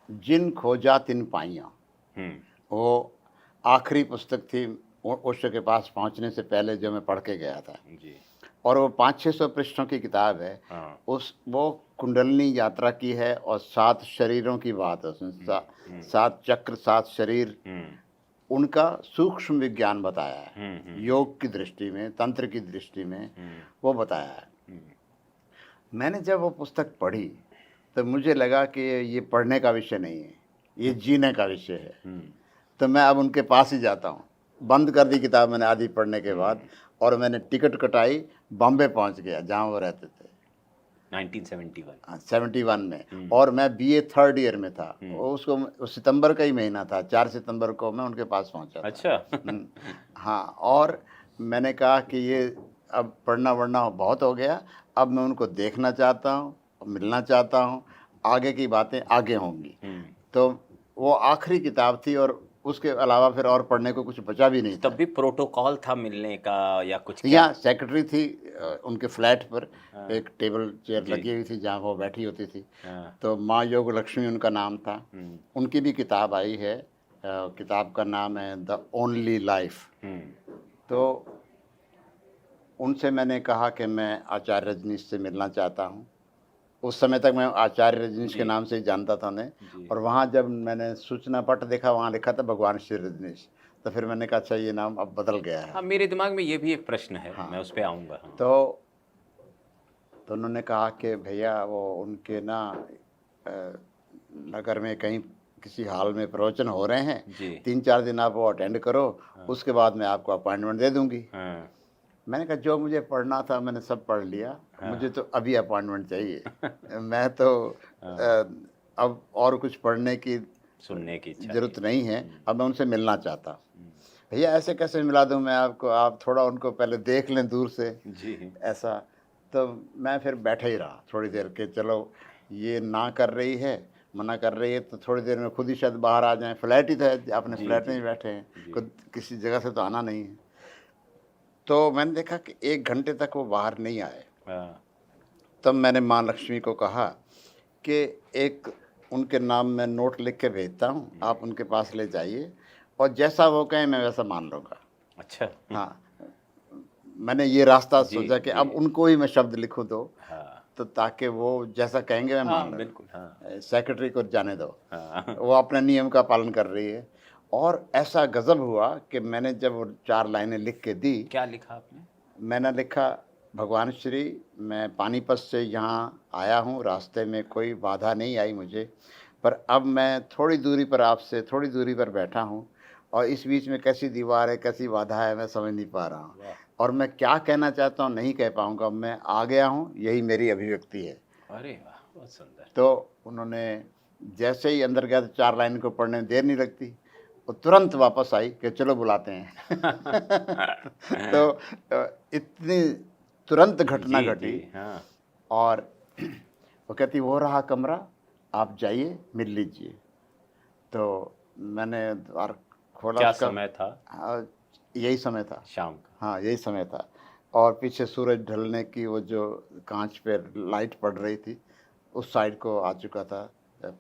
जिन खोजा तिन पाइयाँ। हम्म। वो आखिरी पुस्तक थी ओशो के पास पहुंचने से पहले जो मैं पढ़ के गया था। जी। और वो 500-600 पृष्ठों की किताब है। हाँ। वो कुंडलिनी यात्रा की है और 7 शरीरों की बात है उसमें। 7 चक्र, 7 शरीर, उनका सूक्ष्म विज्ञान बताया है। योग की दृष्टि में, तंत्र की दृष्टि में वो बताया है। मैंने जब वो पुस्तक पढ़ी तो मुझे लगा कि ये पढ़ने का विषय नहीं है, ये जीने का विषय है। तो मैं अब उनके पास ही जाता हूँ। बंद कर दी किताब मैंने आधी पढ़ने के बाद, और मैंने टिकट कटाई, बॉम्बे पहुँच गया जहाँ वो रहते थे 1971। 71 में। और मैं BA 3rd ईयर में था। उसको सितंबर का ही महीना था, 4 सितंबर को मैं उनके पास पहुंचा था। अच्छा। हाँ, और मैंने कहा कि ये अब पढ़ना वढ़ना बहुत हो गया, अब मैं उनको देखना चाहता हूँ, मिलना चाहता हूँ, आगे की बातें आगे होंगी। तो वो आखिरी किताब थी और उसके अलावा फिर और पढ़ने को कुछ बचा भी नहीं था। तब भी प्रोटोकॉल था मिलने का या कुछ क्या? यहाँ सेक्रेटरी थी, उनके फ्लैट पर एक टेबल चेयर लगी हुई थी जहाँ वो बैठी होती थी। तो माँ योग लक्ष्मी उनका नाम था। उनकी भी किताब आई है, किताब का नाम है द ओनली लाइफ। तो उनसे मैंने कहा कि मैं आचार्य रजनीश से मिलना चाहता हूँ। उस समय तक मैं आचार्य रजनीश के नाम से ही जानता था उन्हें। और वहाँ जब मैंने सूचना पत्र देखा, वहाँ लिखा था भगवान श्री रजनीश। तो फिर मैंने कहा अच्छा, ये नाम अब बदल गया है। हाँ, मेरे दिमाग में ये भी एक प्रश्न है। हाँ। मैं उस पर आऊँगा। हाँ। तो उन्होंने कहा कि भैया वो उनके ना नगर में कहीं किसी हॉल में प्रवचन हो रहे हैं, 3-4 दिन आप वो अटेंड करो। हाँ। उसके बाद मैं आपको अपॉइंटमेंट दे दूंगी। हाँ। मैंने कहा जो मुझे पढ़ना था मैंने सब पढ़ लिया। हाँ। मुझे तो अभी अपॉइंटमेंट चाहिए। मैं तो अब और कुछ पढ़ने की, सुनने की जरूरत नहीं है। अब मैं उनसे मिलना चाहता हूँ। भैया ऐसे कैसे मिला दूँ मैं आपको, आप थोड़ा उनको पहले देख लें दूर से। जी। ऐसा। तो मैं फिर बैठा ही रहा थोड़ी देर के, चलो ये ना कर रही है, मना कर रही है, तो थोड़ी देर में खुद ही शायद बाहर आ जाएं। फ्लैट ही था, अपने फ्लैट में ही बैठे हैं, खुद किसी जगह से तो आना नहीं है। तो मैंने देखा कि 1 घंटे तक वो बाहर नहीं आए। तब मैंने माँ लक्ष्मी को कहा कि एक उनके नाम में नोट लिख के भेजता हूँ, आप उनके पास ले जाइए और जैसा वो कहें मैं वैसा मान लूँगा। अच्छा। हाँ, मैंने ये रास्ता सोचा कि अब उनको ही मैं शब्द लिखूँ तो ताकि वो जैसा कहेंगे मैं मान लूँ। बिल्कुल। हाँ। सेक्रेटरी को जाने दो। हाँ। वो अपने नियम का पालन कर रही है। और ऐसा गजब हुआ कि मैंने जब 4 लाइनें लिख के दी। क्या लिखा आपने? मैंने लिखा, भगवान श्री, मैं पानीपत से यहाँ आया हूँ, रास्ते में कोई बाधा नहीं आई मुझे, पर अब मैं थोड़ी दूरी पर आपसे थोड़ी दूरी पर बैठा हूँ और इस बीच में कैसी दीवार है, कैसी बाधा है, मैं समझ नहीं पा रहा हूँ। और मैं क्या कहना चाहता हूँ नहीं कह पाऊँगा। मैं आ गया हूँ, यही मेरी अभिव्यक्ति है। अरे वाह, बहुत सुंदर। तो उन्होंने जैसे ही अंदर गया तो 4 लाइन को पढ़ने में देर नहीं लगती, वो तुरंत वापस आई कि चलो बुलाते हैं। तो इतनी तुरंत घटना घटी। हाँ। और वो कहती वो रहा कमरा, आप जाइए मिल लीजिए। तो मैंने द्वार खोला। क्या समय था? हाँ, यही समय था, शाम का। हाँ, यही समय था। और पीछे सूरज ढलने की वो जो कांच पे लाइट पड़ रही थी, उस साइड को आ चुका था,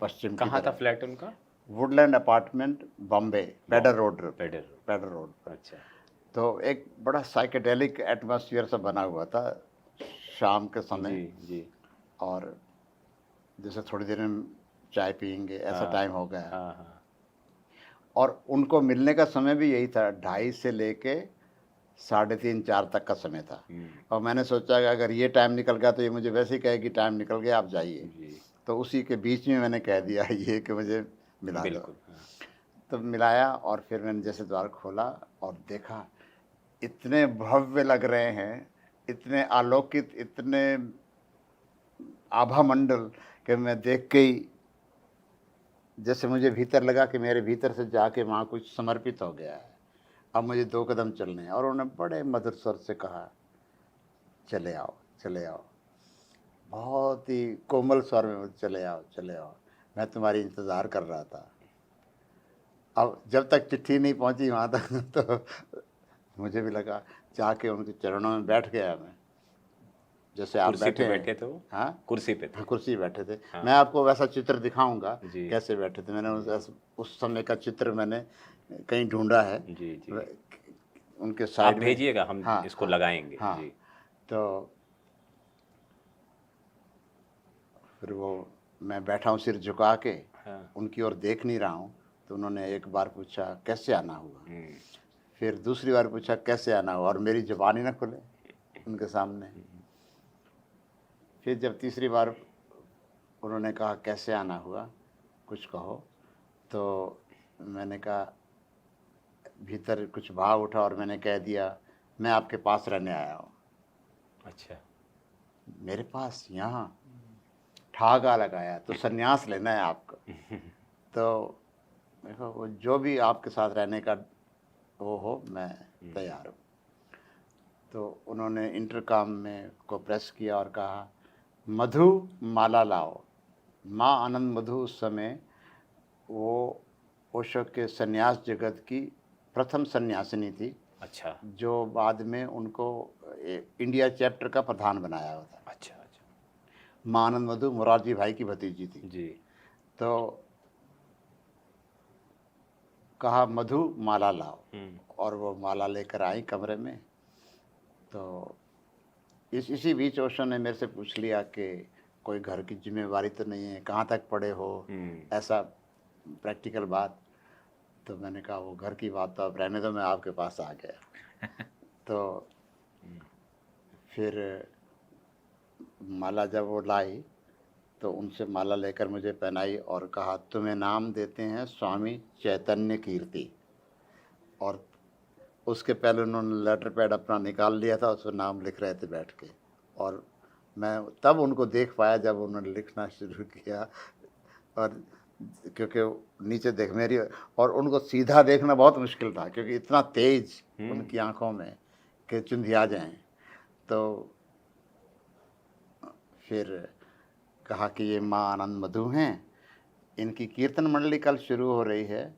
पश्चिम की तरफ। कहाँ था फ्लैट उनका? Woodland apartment, Bombay, Peddar road. Peddar road. अच्छा। तो एक बड़ा साइकेडेलिक एटमॉस्फेयर सा बना हुआ था शाम के समय। जी। और जैसे थोड़ी देर में चाय पियेंगे, ऐसा टाइम हो गया। हाँ। और उनको मिलने का समय भी यही था, 2:30 से लेके 3:30-4 तक का समय था। और मैंने सोचा कि अगर ये टाइम निकल गया तो ये मुझे वैसे ही कहेगी टाइम निकल गया, आप जाइए। तो उसी के बीच में मैंने कह दिया ये कि मुझे मिला दो। हाँ। तो मिलाया और फिर मैंने जैसे द्वार खोला और देखा, इतने भव्य लग रहे हैं, इतने आलोकित, इतने आभा मंडल कि मैं देख के ही जैसे मुझे भीतर लगा कि मेरे भीतर से जाके वहाँ कुछ समर्पित हो गया है, अब मुझे 2 कदम चलने हैं। और उन्होंने बड़े मधुर स्वर से कहा, चले आओ चले आओ। बहुत ही कोमल स्वर में, चले आओ चले आओ, मैं तुम्हारी इंतज़ार कर रहा था। अब जब तक चिट्ठी नहीं पहुंची वहाँ तक तो मुझे भी लगा, जाके उनके चरणों में बैठ गया मैं, जैसे आप कुर्सी बैठे पे हैं। बैठे थे वो? हाँ, कुर्सी पे थे? हाँ, कुर्सी बैठे थे। हाँ। मैं आपको वैसा चित्र दिखाऊंगा जी। कैसे बैठे थे। मैंने उस समय का चित्र मैंने कहीं ढूंढा है। जी जी, उनके आप साइड में। भेजिएगा, हम हाँ, इसको हाँ, लगाएंगे। हाँ। जी। तो फिर वो, मैं बैठा हूँ सिर झुका के, हाँ। उनकी ओर देख नहीं रहा हूँ। तो उन्होंने एक बार पूछा कैसे आना हुआ, हम्म, फिर दूसरी बार पूछा कैसे आना हुआ, और मेरी जुबान ही ना खुले उनके सामने। फिर जब तीसरी बार उन्होंने कहा कैसे आना हुआ, कुछ कहो, तो मैंने कहा, भीतर कुछ भाव उठा और मैंने कह दिया, मैं आपके पास रहने आया हूँ। अच्छा। मेरे पास यहाँ ठागा लगाया, तो संन्यास लेना है आपको। तो देखो, वो जो भी आपके साथ रहने का वो हो, मैं तैयार हूँ। तो उन्होंने इंटरकॉम में को प्रेस किया और कहा, मधु माला लाओ। माँ आनंद मधु उस समय वो ओशो के सन्यास जगत की प्रथम सन्यासिनी थी, अच्छा जो बाद में उनको इंडिया चैप्टर का प्रधान बनाया हुआ था। अच्छा अच्छा। माँ आनंद मधु मोरारजी भाई की भतीजी थी। जी। तो कहा, मधु माला लाओ, और वो माला लेकर आई कमरे में। तो इसी बीच ओशो ने मेरे से पूछ लिया कि कोई घर की जिम्मेवारी तो नहीं है, कहाँ तक पढ़े हो, ऐसा प्रैक्टिकल बात। तो मैंने कहा, वो घर की बात तो अब रहने दो, मैं आपके पास आ गया। तो फिर माला जब वो लाई तो उनसे माला लेकर मुझे पहनाई और कहा, तुम्हें नाम देते हैं स्वामी चैतन्य कीर्ति। और उसके पहले उन्होंने लेटर पैड अपना निकाल लिया था, उसमें नाम लिख रहे थे बैठ के, और मैं तब उनको देख पाया जब उन्होंने लिखना शुरू किया। और क्योंकि नीचे देख मेरी, और उनको सीधा देखना बहुत मुश्किल था क्योंकि इतना तेज उनकी आंखों में कि चुंधिया जाएं। तो फिर कहा कि ये माँ आनंद मधु हैं, इनकी कीर्तन मंडली कल शुरू हो रही है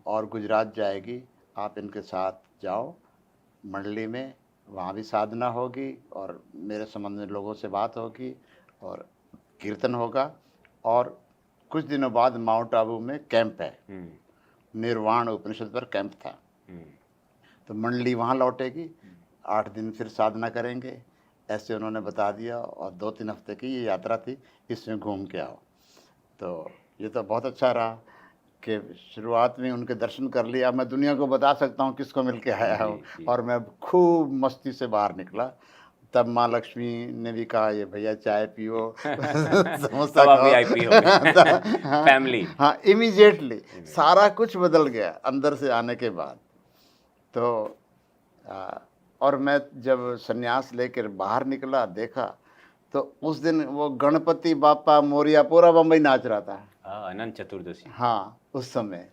और गुजरात जाएगी, आप इनके साथ जाओ मंडली में, वहाँ भी साधना होगी और मेरे संबंध में लोगों से बात होगी और कीर्तन होगा। और कुछ दिनों बाद माउंट आबू में कैंप है, निर्वाण उपनिषद पर कैंप था। तो मंडली वहाँ लौटेगी, 8 दिन फिर साधना करेंगे, ऐसे उन्होंने बता दिया। और 2-3 हफ्ते की ये यात्रा थी, इसमें घूम के आओ। तो ये तो बहुत अच्छा रहा कि शुरुआत में उनके दर्शन कर लिया। मैं दुनिया को बता सकता हूँ किसको मिल के आया हूँ। और मैं खूब मस्ती से बाहर निकला। तब माँ लक्ष्मी ने भी कहा, ये भैया चाय पियो, समोसा खाओ। VIP हो गए। फैमिली। हाँ, इमीडिएटली सारा कुछ बदल गया अंदर से आने के बाद। तो और मैं जब सन्यास लेकर बाहर निकला, देखा तो उस दिन वो गणपति बापा मोरिया पूरा बम्बई नाच रहा था। अनंत चतुर्दशी। हाँ, उस समय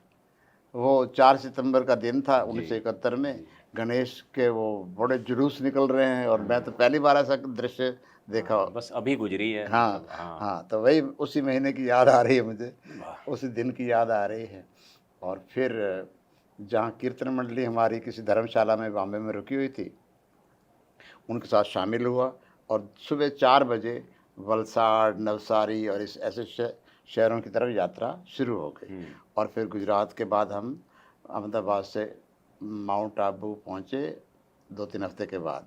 वो 4 सितंबर का दिन था 1971 में। गणेश के वो बड़े जुलूस निकल रहे हैं और मैं तो पहली बार ऐसा दृश्य देखा। बस अभी गुजरी है। हाँ, हाँ, तो वही उसी महीने की याद आ रही है मुझे, उसी दिन की याद आ रही है। और फिर जहाँ कीर्तन मंडली हमारी किसी धर्मशाला में बॉम्बे में रुकी हुई थी, उनके साथ शामिल हुआ और सुबह 4 बजे वलसाड़, नवसारी और इस ऐसे शहरों की तरफ यात्रा शुरू हो गई। और फिर गुजरात के बाद हम अहमदाबाद से माउंट आबू पहुँचे 2-3 हफ्ते के बाद,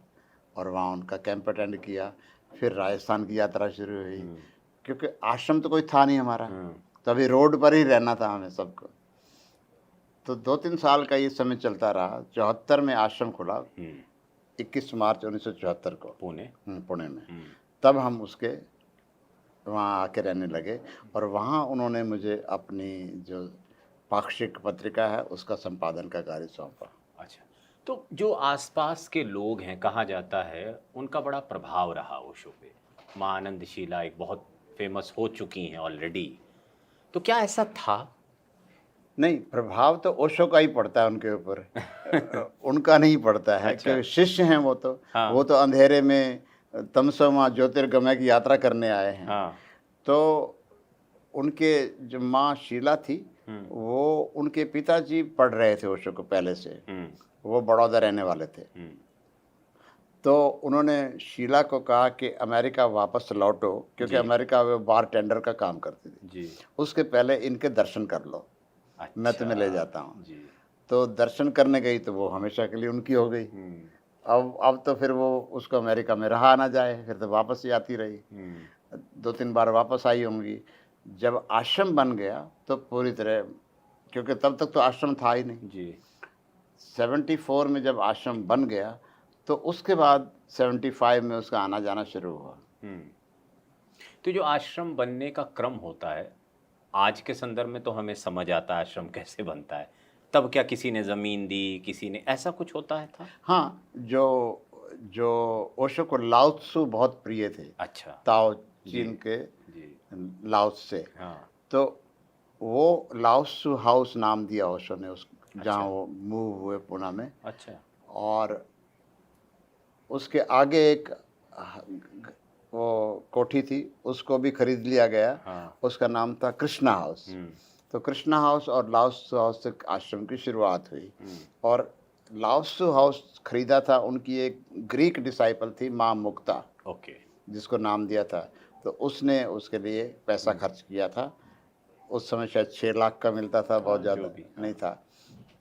और वहाँ उनका कैंप अटेंड किया। फिर राजस्थान की यात्रा शुरू हुई, क्योंकि आश्रम तो कोई था नहीं हमारा, तो अभी रोड पर ही रहना था हमें सबको। तो 2-3 साल का ये समय चलता रहा। 74 में आश्रम खुला, 21 मार्च 1974 को पुणे में। तब हम उसके वहाँ आके रहने लगे और वहाँ उन्होंने मुझे अपनी जो पाक्षिक पत्रिका है उसका संपादन का कार्य सौंपा। अच्छा, तो जो आसपास के लोग हैं, कहा जाता है उनका बड़ा प्रभाव रहा ओशो पे। माँ आनंदशीला एक बहुत फेमस हो चुकी हैं ऑलरेडी, तो क्या ऐसा था? नहीं, प्रभाव तो ओशो का ही पड़ता है उनके ऊपर। उनका नहीं पड़ता है। अच्छा। क्योंकि शिष्य हैं वो तो। हाँ। वो तो अंधेरे में तमसोमा ज्योतिर्गमय की यात्रा करने आए हैं। हाँ। तो उनके जो माँ शीला थी, वो उनके पिताजी पढ़ रहे थे ओशो को पहले से। वो बड़ौदा रहने वाले थे। तो उन्होंने शीला को कहा कि अमेरिका वापस लौटो, क्योंकि अमेरिका में बार टेंडर का काम करती थी जी। उसके पहले इनके दर्शन कर लो, मैं तुम्हें ले जाता हूँ। जी। तो दर्शन करने गई तो वो हमेशा के लिए उनकी हो गई। अब तो फिर वो उसको अमेरिका में रहा ना जाए, फिर तो वापस ही आती रही। 2-3 बार वापस आई होंगी। जब आश्रम बन गया तो पूरी तरह, क्योंकि तब तक तो आश्रम था ही नहीं जी। 74 में जब आश्रम बन गया तो उसके बाद 75 में उसका आना जाना शुरू हुआ। तो जो आश्रम बनने का क्रम होता है, आज के संदर्भ में तो हमें समझ आता है आश्रम कैसे बनता है। तब क्या किसी ने ज़मीन दी, किसी ने, ऐसा कुछ होता है था? हाँ, जो जो ओशो को लाओ त्सु बहुत प्रिय थे। अच्छा। ताओ जी। चीन के जी। लाओ से। हाँ। तो वो लाओ त्सु हाउस नाम दिया ओशो ने उस जहाँ वो मूव हुए पुणे में। अच्छा। और उसके आगे एक वो कोठी थी, उसको भी खरीद लिया गया। हाँ। उसका नाम था कृष्णा हाउस। तो कृष्णा हाउस और लाओत्सु हाउस से आश्रम की शुरुआत हुई। और लाओत्सु हाउस खरीदा था उनकी एक ग्रीक डिसाइपल थी, माँ मुक्ता, ओके। जिसको नाम दिया था। तो उसने उसके लिए पैसा खर्च किया था। उस समय शायद 6 लाख का मिलता था, बहुत ज़्यादा नहीं था।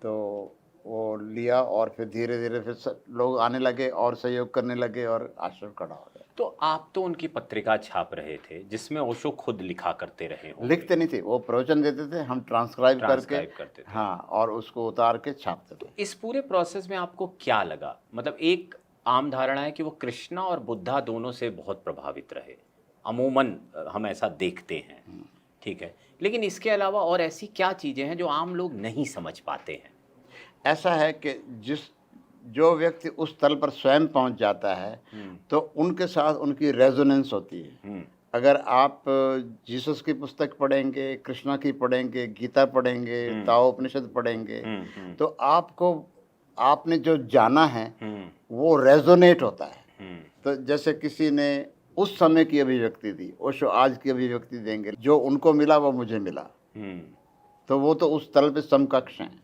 तो वो लिया और फिर धीरे धीरे फिर लोग आने लगे और सहयोग करने लगे और आश्रम खड़ा हो गया। तो आप तो उनकी पत्रिका छाप रहे थे जिसमें ओशो खुद लिखा करते रहे होंगे। लिखते नहीं थे, वो प्रवचन देते थे, हम ट्रांसक्राइब करते थे। हाँ, और उसको उतार के छापते थे। तो इस पूरे प्रोसेस में आपको क्या लगा? मतलब एक आम धारणा है कि वो कृष्णा और बुद्धा दोनों से बहुत प्रभावित रहे, अमूमन हम ऐसा देखते हैं, ठीक है। लेकिन इसके अलावा और ऐसी क्या चीज़ें हैं जो आम लोग नहीं समझ पाते हैं? ऐसा है कि जो व्यक्ति उस तल पर स्वयं पहुंच जाता है तो उनके साथ उनकी रेजोनेंस होती है। अगर आप जीसस की पुस्तक पढ़ेंगे, कृष्णा की पढ़ेंगे, गीता पढ़ेंगे, ताओ उपनिषद पढ़ेंगे, तो आपने जो जाना है वो रेजोनेट होता है। तो जैसे किसी ने उस समय की अभिव्यक्ति दी, ओशो आज की अभिव्यक्ति देंगे, जो उनको मिला वो मुझे मिला। तो वो तो उस तल पे समकक्ष हैं।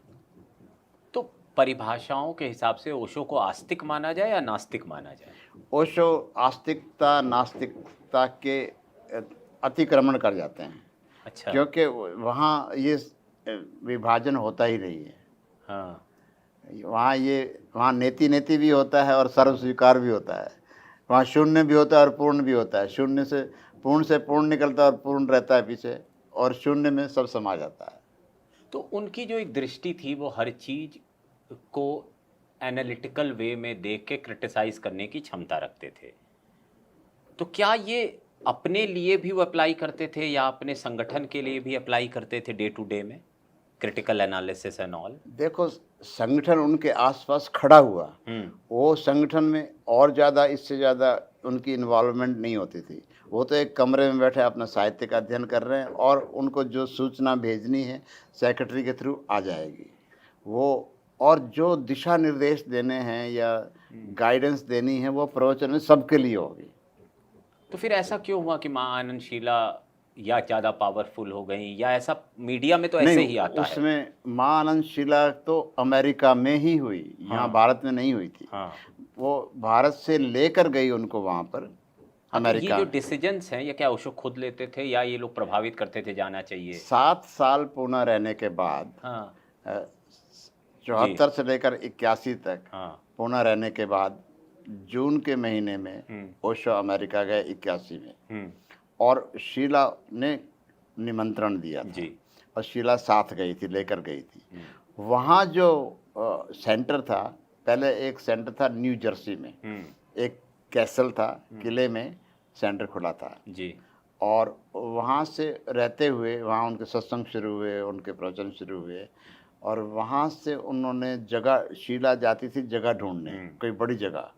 तो परिभाषाओं के हिसाब से ओशो को आस्तिक माना जाए या नास्तिक माना जाए? ओशो आस्तिकता नास्तिकता के अतिक्रमण कर जाते हैं। अच्छा। क्योंकि वहाँ ये विभाजन होता ही नहीं है। हाँ। वहाँ नेति नेति भी होता है और सर्व स्वीकार भी होता है। वहाँ शून्य भी होता है और पूर्ण भी होता है। शून्य से पूर्ण निकलता है और पूर्ण रहता है पीछे, और शून्य में सब समा जाता है। तो उनकी जो एक दृष्टि थी वो हर चीज को एनालिटिकल वे में देख के क्रिटिसाइज करने की क्षमता रखते थे। तो क्या ये अपने लिए भी वो अप्लाई करते थे या अपने संगठन के लिए भी अप्लाई करते थे डे टू डे में, क्रिटिकल एनालिसिस एंड ऑल? देखो, संगठन उनके आसपास खड़ा हुआ, वो संगठन में और ज़्यादा, इससे ज़्यादा उनकी इन्वॉल्वमेंट नहीं होती थी। वो तो एक कमरे में बैठे अपना साहित्य का अध्ययन कर रहे हैं और उनको जो सूचना भेजनी है सेक्रेटरी के थ्रू आ जाएगी वो, और जो दिशा निर्देश देने हैं या गाइडेंस देनी है वो प्रवचन में सबके लिए होगी। तो फिर ऐसा क्यों हुआ कि माँ आनंदशीला या ज़्यादा पावरफुल हो गई, या ऐसा मीडिया में तो ऐसे ही आता है? उसमें माँ आनंदशीला तो अमेरिका में ही हुई, यहाँ भारत में नहीं हुई थी। हाँ। वो भारत से लेकर गई उनको वहाँ पर अमेरिका। ये जो डिसीजंस हैं ये क्या ओशो खुद लेते थे या ये लोग प्रभावित करते थे जाना चाहिए? 7 साल पुणे रहने के बाद, हाँ। 74 से लेकर 81 तक हाँ। पुणे रहने के बाद जून के महीने में ओशो अमेरिका गए 81 में, और शीला ने निमंत्रण दिया था जी। और शीला साथ गई थी, लेकर गई थी। वहाँ जो सेंटर था, पहले एक सेंटर था न्यू जर्सी में, एक कैसल था, किले में सेंटर खुला था जी। और वहाँ से रहते हुए वहाँ उनके सत्संग शुरू हुए, उनके प्रवचन शुरू हुए, और वहाँ से उन्होंने जगह, शीला जाती थी जगह ढूंढने, कोई बड़ी जगह,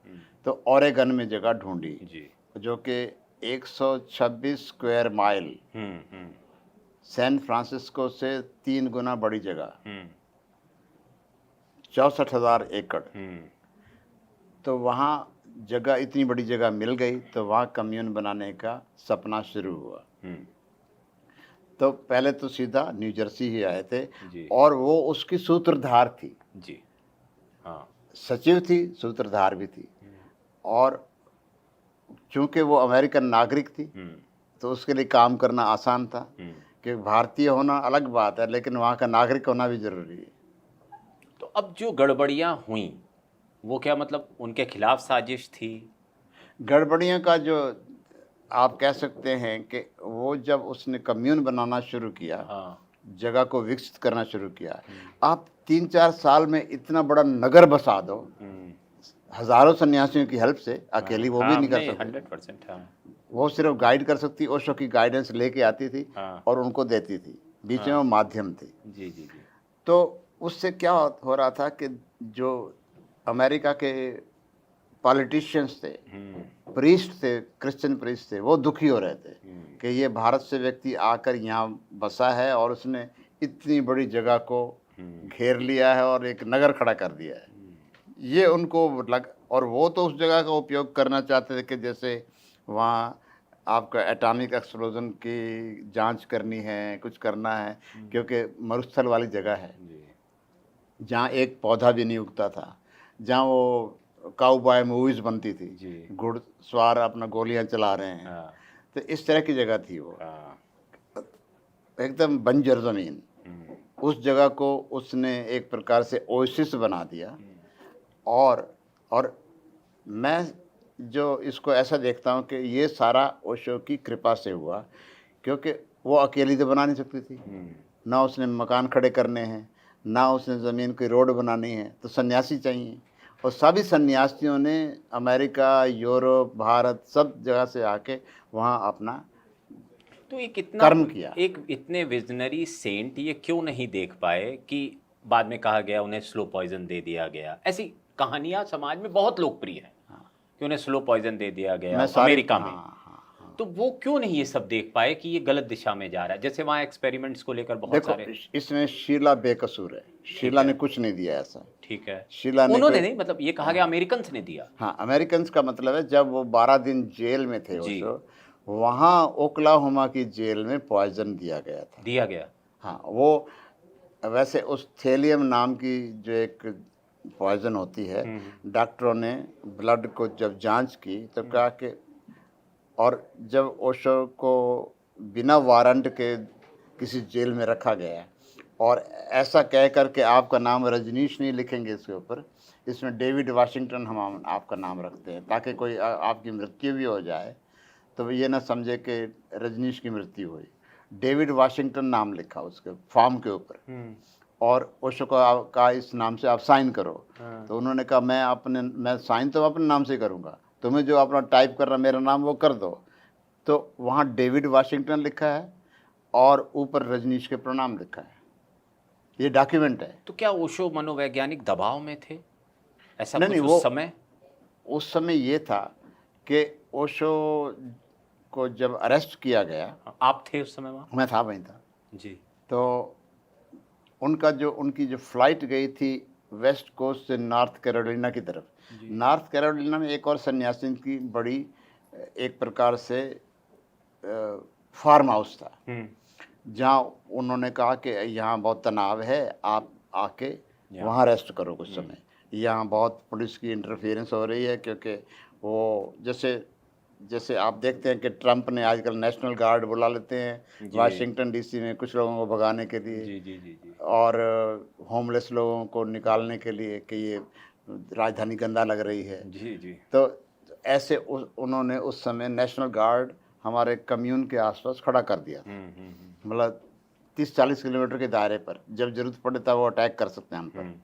तो ओरेगन में जगह ढूंढी जी। जो कि 126 स्क्वायर माइल, सैन फ्रांसिस्को से 3 गुना बड़ी जगह, 64,000 एकड़। तो वहाँ जगह, इतनी बड़ी जगह मिल गई तो वहाँ कम्यून बनाने का सपना शुरू हुआ। तो पहले तो सीधा न्यू जर्सी ही आए थे जी और वो उसकी सूत्रधार थी, जी। हाँ। सचिव थी, सूत्रधार भी थी। और चूंकि वो अमेरिकन नागरिक थी तो उसके लिए काम करना आसान था, कि भारतीय होना अलग बात है लेकिन वहाँ का नागरिक होना भी जरूरी है। तो अब जो गड़बड़ियां हुई वो क्या मतलब उनके खिलाफ साजिश थी? गड़बड़ियों का जो आप कह सकते हैं कि वो जब उसने कम्यून बनाना शुरू किया, हाँ। जगह को विकसित करना शुरू किया, आप 3-4 साल में इतना बड़ा नगर बसा दो, हजारों सन्यासियों की हेल्प से, अकेली वो भी नहीं कर सकती। 100%। हाँ। वो सिर्फ गाइड कर सकती, ओशो की गाइडेंस लेके आती थी हाँ। और उनको देती थी, बीच में वो माध्यम थी। जी जी जी। तो उससे क्या हो रहा था कि जो अमेरिका के पॉलिटिशियंस थे, प्रीस्ट थे, क्रिश्चियन प्रीस्ट थे, वो दुखी हो रहे थे कि ये भारत से व्यक्ति आकर यहाँ बसा है और उसने इतनी बड़ी जगह को घेर लिया है और एक नगर खड़ा कर दिया है। ये उनको लग, और वो तो उस जगह का उपयोग करना चाहते थे कि जैसे वहाँ आपका एटॉमिक एक्सप्लोजन की जांच करनी है, कुछ करना है, क्योंकि मरुस्थल वाली जगह है जहाँ एक पौधा भी नहीं उगता था, जहाँ वो काउबॉय मूवीज बनती थी, घुड़सवार अपना गोलियां चला रहे हैं। हाँ। तो इस तरह की जगह थी वो, हाँ। एकदम बंजर जमीन। उस जगह को उसने एक प्रकार से ओएसिस बना दिया। और मैं जो इसको ऐसा देखता हूँ कि ये सारा ओशो की कृपा से हुआ, क्योंकि वो अकेली तो बना नहीं सकती थी, ना उसने मकान खड़े करने हैं, ना उसने ज़मीन की रोड बनानी है, तो सन्यासी चाहिए। और सभी सन्यासियों ने अमेरिका, यूरोप, भारत, सब जगह से आके वहाँ अपना तो एक इतना कर्म किया। एक इतने विजनरी सेंट ये क्यों नहीं देख पाए कि बाद में कहा गया उन्हें स्लो पॉइजन दे दिया गया? ऐसी कहानियां समाज में बहुत लोकप्रिय है कि उन्हें स्लो पॉइजन दे दिया गया अमेरिका में। तो वो क्यों नहीं ये सब देख पाए कि ये गलत दिशा में जा रहा है? जैसे वहाँ एक्सपेरिमेंट्स को लेकर बहुत देखो, सारे। इसमें शीला बेकसूर है, शीला ने कुछ नहीं दिया ऐसा। ठीक है, शीला ने उन्होंने नहीं, मतलब ये कहा गया अमेरिकन ने दिया। हाँ, अमेरिकन का मतलब है जब वो 12 दिन जेल में थे जी। ओशो, वहाँ ओक्लाहोमा की जेल में पॉइजन दिया गया था। दिया गया। हाँ, वो वैसे उस थेलियम नाम की जो एक पॉइजन होती है, डॉक्टरों ने ब्लड को जब जांच की तो कहा कि, और जब ओशो को बिना वारंट के किसी जेल में रखा गया और ऐसा कह कर के आपका नाम रजनीश नहीं लिखेंगे इसके ऊपर, इसमें डेविड वाशिंगटन हम आपका नाम रखते हैं, ताकि कोई आपकी मृत्यु भी हो जाए तो ये ना समझे कि रजनीश की मृत्यु हुई। डेविड वाशिंगटन नाम लिखा उसके फॉर्म के ऊपर, और ओशो का इस नाम से आप साइन करो। तो उन्होंने कहा मैं साइन तो अपने नाम से करूँगा, तुम्हें जो अपना टाइप करना मेरा नाम वो कर दो। तो वहाँ डेविड वाशिंगटन लिखा है और ऊपर रजनीश के प्रणाम लिखा है, ये डॉक्यूमेंट है। तो क्या ओशो मनोवैज्ञानिक दबाव में थे? ऐसा नहीं, कुछ वो उस समय ये था कि ओशो को जब अरेस्ट किया गया, आप थे उस समय वहाँ? मैं था, वहीं था जी। तो उनकी जो फ्लाइट गई थी वेस्ट कोस्ट से नॉर्थ कैरोलिना की तरफ। नॉर्थ कैरोलिना में एक और सन्यासी की बड़ी एक प्रकार से फार्म हाउस था, जहाँ उन्होंने कहा कि यहाँ बहुत तनाव है, आप आके वहाँ रेस्ट करो कुछ समय, यहाँ बहुत पुलिस की इंटरफेरेंस हो रही है। क्योंकि वो जैसे आप देखते हैं कि ट्रंप ने आजकल नेशनल गार्ड बुला लेते हैं वाशिंगटन डीसी में कुछ लोगों को भगाने के लिए, जी। और होमलेस लोगों को निकालने के लिए कि ये राजधानी गंदा लग रही है। जी। तो ऐसे उन्होंने उस समय नेशनल गार्ड हमारे कम्यून के आसपास खड़ा कर दिया, मतलब 30-40 किलोमीटर के दायरे पर, जब जरूरत पड़े तब वो अटैक कर सकते हैं हम पर।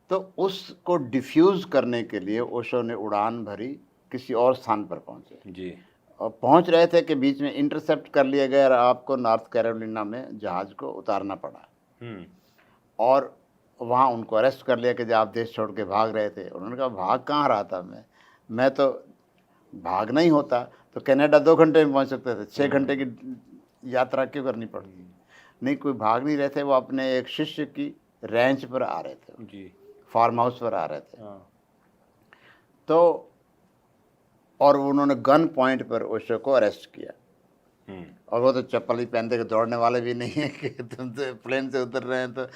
तो उसको डिफ्यूज़ करने के लिए ओशो ने उड़ान भरी, किसी और स्थान पर पहुंचे जी। और पहुंच रहे थे कि बीच में इंटरसेप्ट कर लिया गया और आपको नॉर्थ कैरोलिना में जहाज को उतारना पड़ा। और वहाँ उनको अरेस्ट कर लिया कि जब आप देश छोड़ के भाग रहे थे। उन्होंने कहा भाग कहाँ रहा था मैं तो भागना ही होता तो कनाडा 2 घंटे में पहुँच सकते थे, 6 घंटे की यात्रा क्यों करनी पड़ती। नहीं, कोई भाग नहीं रहे थे, वो अपने एक शिष्य की रेंच पर आ रहे थे, जी। फार्म हाउस पर आ रहे थे। तो और उन्होंने गन पॉइंट पर ओशो को अरेस्ट किया। हम्म, और वो तो चप्पल ही पहनते के दौड़ने वाले भी नहीं है कि तुम तो प्लेन से उतर रहे हैं। तो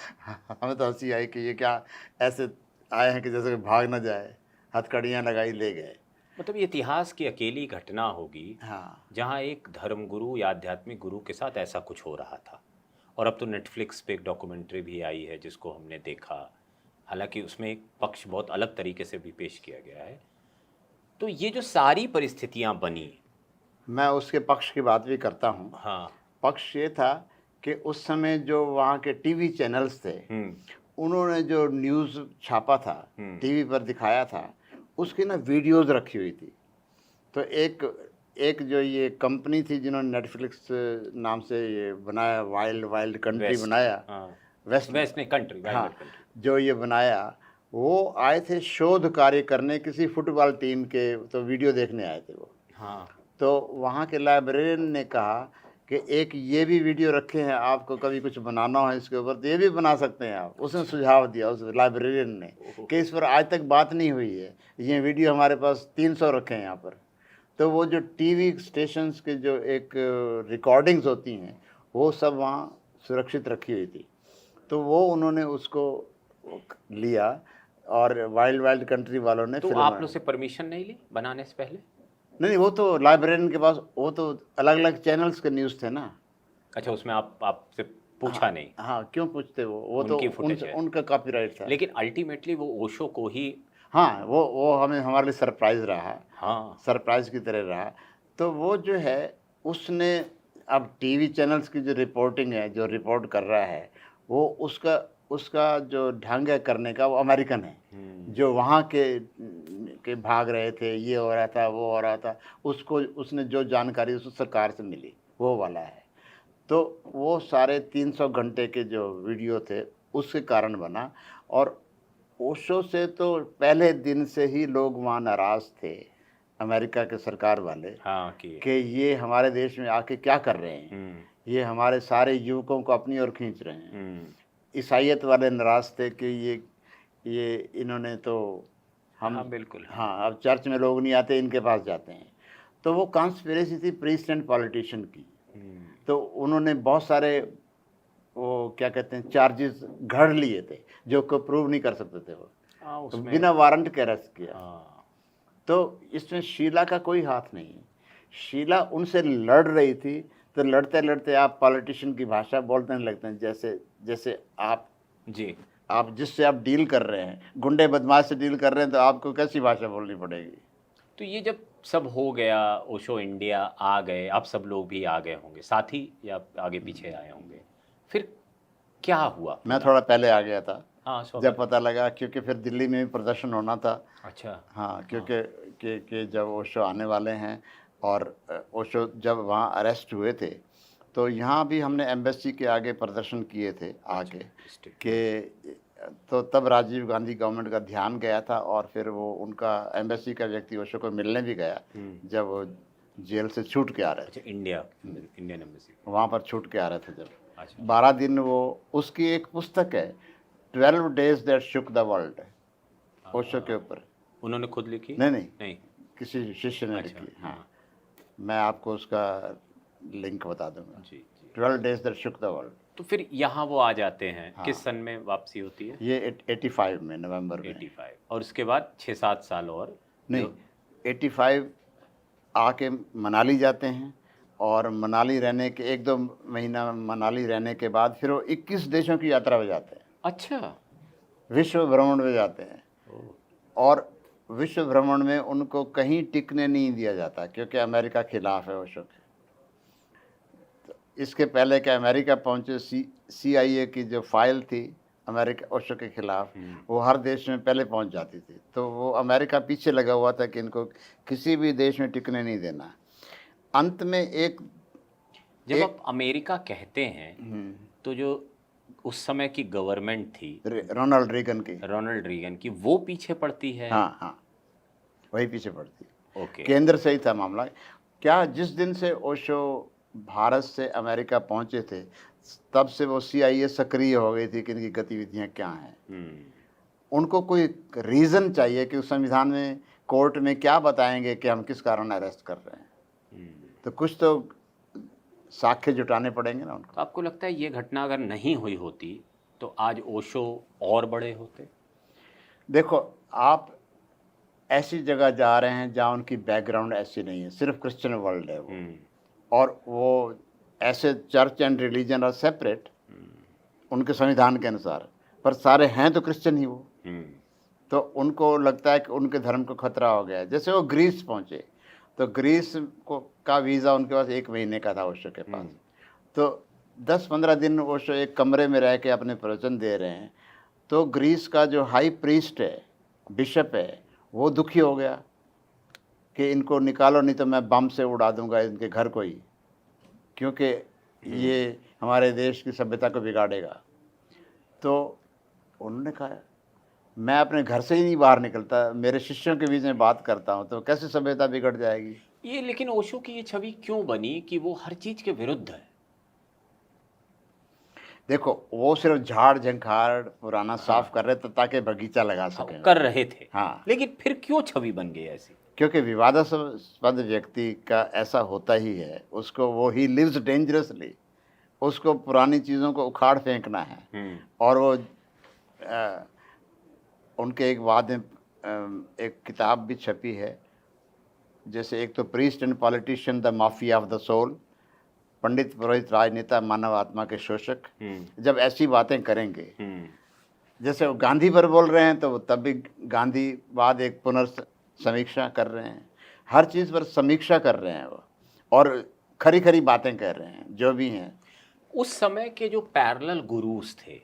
हमें तो हंसी आई कि ये क्या ऐसे आए हैं कि जैसे कि भाग ना जाए, हथकड़ियाँ लगाई ले गए। मतलब ये इतिहास की अकेली घटना होगी हाँ जहाँ एक धर्मगुरु या आध्यात्मिक गुरु के साथ ऐसा कुछ हो रहा था। और अब तो नेटफ्लिक्स पे एक डॉक्यूमेंट्री भी आई है जिसको हमने देखा, हालांकि उसमें एक पक्ष बहुत अलग तरीके से भी पेश किया गया है। तो ये जो सारी परिस्थितियां बनी, मैं उसके पक्ष की बात भी करता हूँ। हाँ, पक्ष ये था कि उस समय जो वहाँ के टीवी चैनल्स थे, उन्होंने जो न्यूज़ छापा था, टीवी पर दिखाया था, उसकी ना वीडियोज़ रखी हुई थी। तो एक जो ये कंपनी थी जिन्होंने नेटफ्लिक्स नाम से ये बनाया, वाइल्ड वाइल्ड कंट्री वेस्ट, बनाया, हाँ, वेस्ट वेस्ट नहीं, कंट्री, हाँ, वाइल्ड कंट्री। जो ये बनाया, वो आए थे शोध कार्य करने किसी फुटबॉल टीम के, तो वीडियो देखने आए थे वो। हाँ, तो वहाँ के लाइब्रेरियन ने कहा कि एक ये भी वीडियो रखे हैं, आपको कभी कुछ बनाना हो इसके ऊपर तो ये भी बना सकते हैं आप। उसने सुझाव दिया उस लाइब्रेरियन ने कि इस पर आज तक बात नहीं हुई है, ये वीडियो हमारे पास 300 रखे हैं यहाँ पर। तो वो जो टीवी स्टेशंस के जो एक रिकॉर्डिंग्स होती हैं, वो सब वहाँ सुरक्षित रखी हुई थी। तो वो उन्होंने उसको लिया और वाइल्ड वाइल्ड कंट्री वालों ने तो फिल्म आप लोग से परमिशन नहीं ली बनाने से पहले? नहीं, वो तो लाइब्रेरियन के पास, वो तो अलग अलग चैनल्स के न्यूज़ थे ना। अच्छा, उसमें आपसे पूछा नहीं? हाँ, क्यों पूछते वो तो उनकी फुटेज है, उनका कॉपीराइट था। लेकिन अल्टीमेटली वो ओशो को ही, हाँ, वो हमें हमारे लिए सरप्राइज रहा, हाँ, सरप्राइज की तरह रहा। तो वो जो है उसने, अब टीवी चैनल्स की जो रिपोर्टिंग है, जो रिपोर्ट कर रहा है, वो उसका उसका जो ढंग है करने का, वो अमेरिकन है। जो वहाँ के भाग रहे थे, ये हो रहा था, वो हो रहा था, उसको उसने जो जानकारी उस सरकार से मिली वो वाला है। तो वो सारे 300 घंटे के जो वीडियो थे उसके कारण बना। और ओशो से तो पहले दिन से ही लोग वहाँ नाराज़ थे, अमेरिका के सरकार वाले, हाँ, कि ये हमारे देश में आके क्या कर रहे हैं, ये हमारे सारे युवकों को अपनी ओर खींच रहे हैं। ईसाइयत वाले नाराज़ थे कि ये इन्होंने तो हाँ, बिल्कुल, हाँ, अब चर्च में लोग नहीं आते, इनके पास जाते हैं। तो वो कॉन्स्पिरेसी थी प्रीस्ट एंड पॉलिटिशियन की। तो उन्होंने बहुत सारे, वो क्या कहते हैं, चार्जेस घड़ लिए थे जो को प्रूव नहीं कर सकते थे वो, हाँ, तो उसमें, बिना वारंट के अरेस्ट किया। हाँ, तो इसमें शीला का कोई हाथ नहीं है। शीला उनसे लड़ रही थी, तो लड़ते लड़ते आप पॉलिटिशियन की भाषा बोलने लगते हैं, जैसे जैसे जी, आप जिससे आप डील कर रहे हैं, गुंडे बदमाश से डील कर रहे हैं, तो आपको कैसी भाषा बोलनी पड़ेगी। तो ये जब सब हो गया, ओशो इंडिया आ गए, आप सब लोग भी आ गए होंगे साथ ही या आगे पीछे आए होंगे, फिर क्या हुआ? मैं थोड़ा पहले आ गया था हाँ, जब पता लगा, क्योंकि फिर दिल्ली में भी प्रदर्शन होना था। अच्छा, हाँ, क्योंकि कि जब ओशो आने वाले हैं, और ओशो जब वहाँ अरेस्ट हुए थे, तो यहाँ भी हमने एम्बेसी के आगे प्रदर्शन किए थे आगे, कि तो तब राजीव गांधी गवर्नमेंट का ध्यान गया था, और फिर वो उनका एम्बेसी का व्यक्ति ओशो को मिलने भी गया जब वो जेल से छूट के आ रहे थे। अच्छा, इंडियन एम्बेसी वहाँ पर छूट के आ रहे थे जब। अच्छा, 12 दिन वो, उसकी एक पुस्तक है 12 days that shook the world, Osho के ऊपर। उन्होंने खुद लिखी? नहीं, किसी शिष्य ने अच्छा, लिखी। हाँ, मैं आपको उसका लिंक बता दूंगा। जी, 12 days that shook the world। तो फिर यहाँ वो आ जाते हैं, किस सन में वापसी होती है? ये 85 में, नवंबर में। 85, और उसके बाद 6-7 साल और नहीं, 85 आके मनाली जाते हैं, और मनाली रहने के 1-2 महीना मनाली रहने के बाद फिर वो 21 देशों की यात्रा पे जाते हैं। अच्छा, विश्व भ्रमण में जाते हैं, और विश्व भ्रमण में उनको कहीं टिकने नहीं दिया जाता, क्योंकि अमेरिका खिलाफ है ओशो के। तो इसके पहले कि अमेरिका पहुंचे, CIA की जो फाइल थी अमेरिका ओशो के खिलाफ, वो हर देश में पहले पहुंच जाती थी। तो वो अमेरिका पीछे लगा हुआ था कि इनको किसी भी देश में टिकने नहीं देना। अंत में जब आप अमेरिका कहते हैं तो जो उस समय की गवर्नमेंट थी रोनाल्ड रीगन की, वो पीछे पड़ती है? हाँ, वही पीछे पड़ती है। ओके, केंद्र से ही था मामला। क्या, जिस दिन से ओशो भारत से अमेरिका पहुंचे थे, तब से वो CIA सक्रिय हो गई थी कि इनकी गतिविधियां क्या हैं। उनको कोई रीज़न चाहिए कि उस संविधान में कोर्ट में क्या बताएंगे कि हम किस कारण अरेस्ट कर रहे हैं? तो कुछ तो साक्ष्य जुटाने पड़ेंगे ना उनको। तो आपको लगता है ये घटना अगर नहीं हुई होती तो आज ओशो और बड़े होते? देखो, आप ऐसी जगह जा रहे हैं जहाँ उनकी बैकग्राउंड ऐसी नहीं है, सिर्फ क्रिश्चियन वर्ल्ड है वो, और वो ऐसे church and religion are separate उनके संविधान के अनुसार, पर सारे हैं तो क्रिश्चियन ही वो। तो उनको लगता है कि उनके धर्म को खतरा हो गया है। जैसे वो ग्रीस पहुंचे, तो ग्रीस को का वीज़ा उनके पास 1 महीने का था ओशो के पास। तो 10-15 दिन ओशो एक कमरे में रह के अपने प्रवचन दे रहे हैं, तो ग्रीस का जो हाई प्रीस्ट है, बिशप है, वो दुखी हो गया कि इनको निकालो, नहीं तो मैं बम से उड़ा दूंगा इनके घर को ही, क्योंकि ये हमारे देश की सभ्यता को बिगाड़ेगा। तो उन्होंने कहा, मैं अपने घर से ही नहीं बाहर निकलता, मेरे शिष्यों के बीच में बात करता हूँ, तो कैसे सभ्यता बिगड़ जाएगी? ये लेकिन ओशो की ये छवि क्यों बनी कि वो हर चीज के विरुद्ध है? देखो, वो सिर्फ झाड़ झंखाड़ पुराना साफ कर रहे थे ताकि बगीचा लगा सकें। कर रहे थे, हाँ, लेकिन फिर क्यों छवि बन गई ऐसी? क्योंकि विवादास्पद व्यक्ति का ऐसा होता ही है, उसको वो ही लिव्स डेंजरसली, उसको पुरानी चीज़ों को उखाड़ फेंकना है। और वो उनके एक बाद में एक किताब भी छपी है, जैसे एक तो priest and politician the mafia of the soul, पंडित पुरोहित राजनेता मानव आत्मा के शोषक, जब ऐसी बातें करेंगे, जैसे वो गांधी पर बोल रहे हैं, तो वो तब भी गांधीवाद एक पुनर्समीक्षा कर रहे हैं, हर चीज़ पर समीक्षा कर रहे हैं वो, और खरी खरी बातें कह रहे हैं जो भी हैं। उस समय के जो पैरेलल गुरुज थे,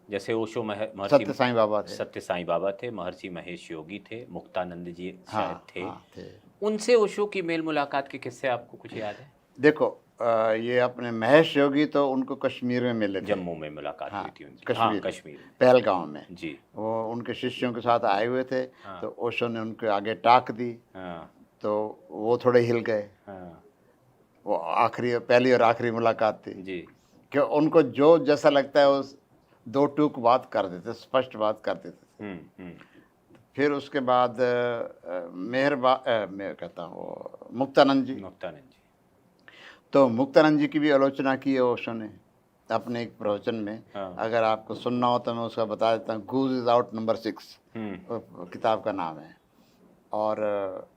जैसे ओशो सत्य साईं बाबा थे, सत्य साईं बाबा थे, महर्षि महेश योगी थे, मुक्तानंद जी शायद थे, थे। उनसे ओशो की मेल मुलाकात के किस्से आपको कुछ याद है? देखो, ये अपने महेश योगी तो उनको कश्मीर में मिले थे, जम्मू में मुलाकात हुई थी उनकी। कश्मीर, कश्मीर में, पहलगांव में जी। वो उनके शिष्यों के साथ आए हुए थे। तो ओशो ने उनके आगे टाक दी, तो वो थोड़े हिल गए। वो पहली और आखिरी मुलाकात थी जी। कि उनको जो जैसा लगता है उस 2 टूक बात कर देते, स्पष्ट बात कर देते। फिर उसके बाद मैं कहता हूँ मुक्तानंद जी। तो मुक्तानंद जी की भी आलोचना की है ओशो ने अपने एक प्रवचन में। अगर आपको सुनना हो तो मैं उसका बता देता हूँ। गूज इज आउट नंबर 6 किताब का नाम है। और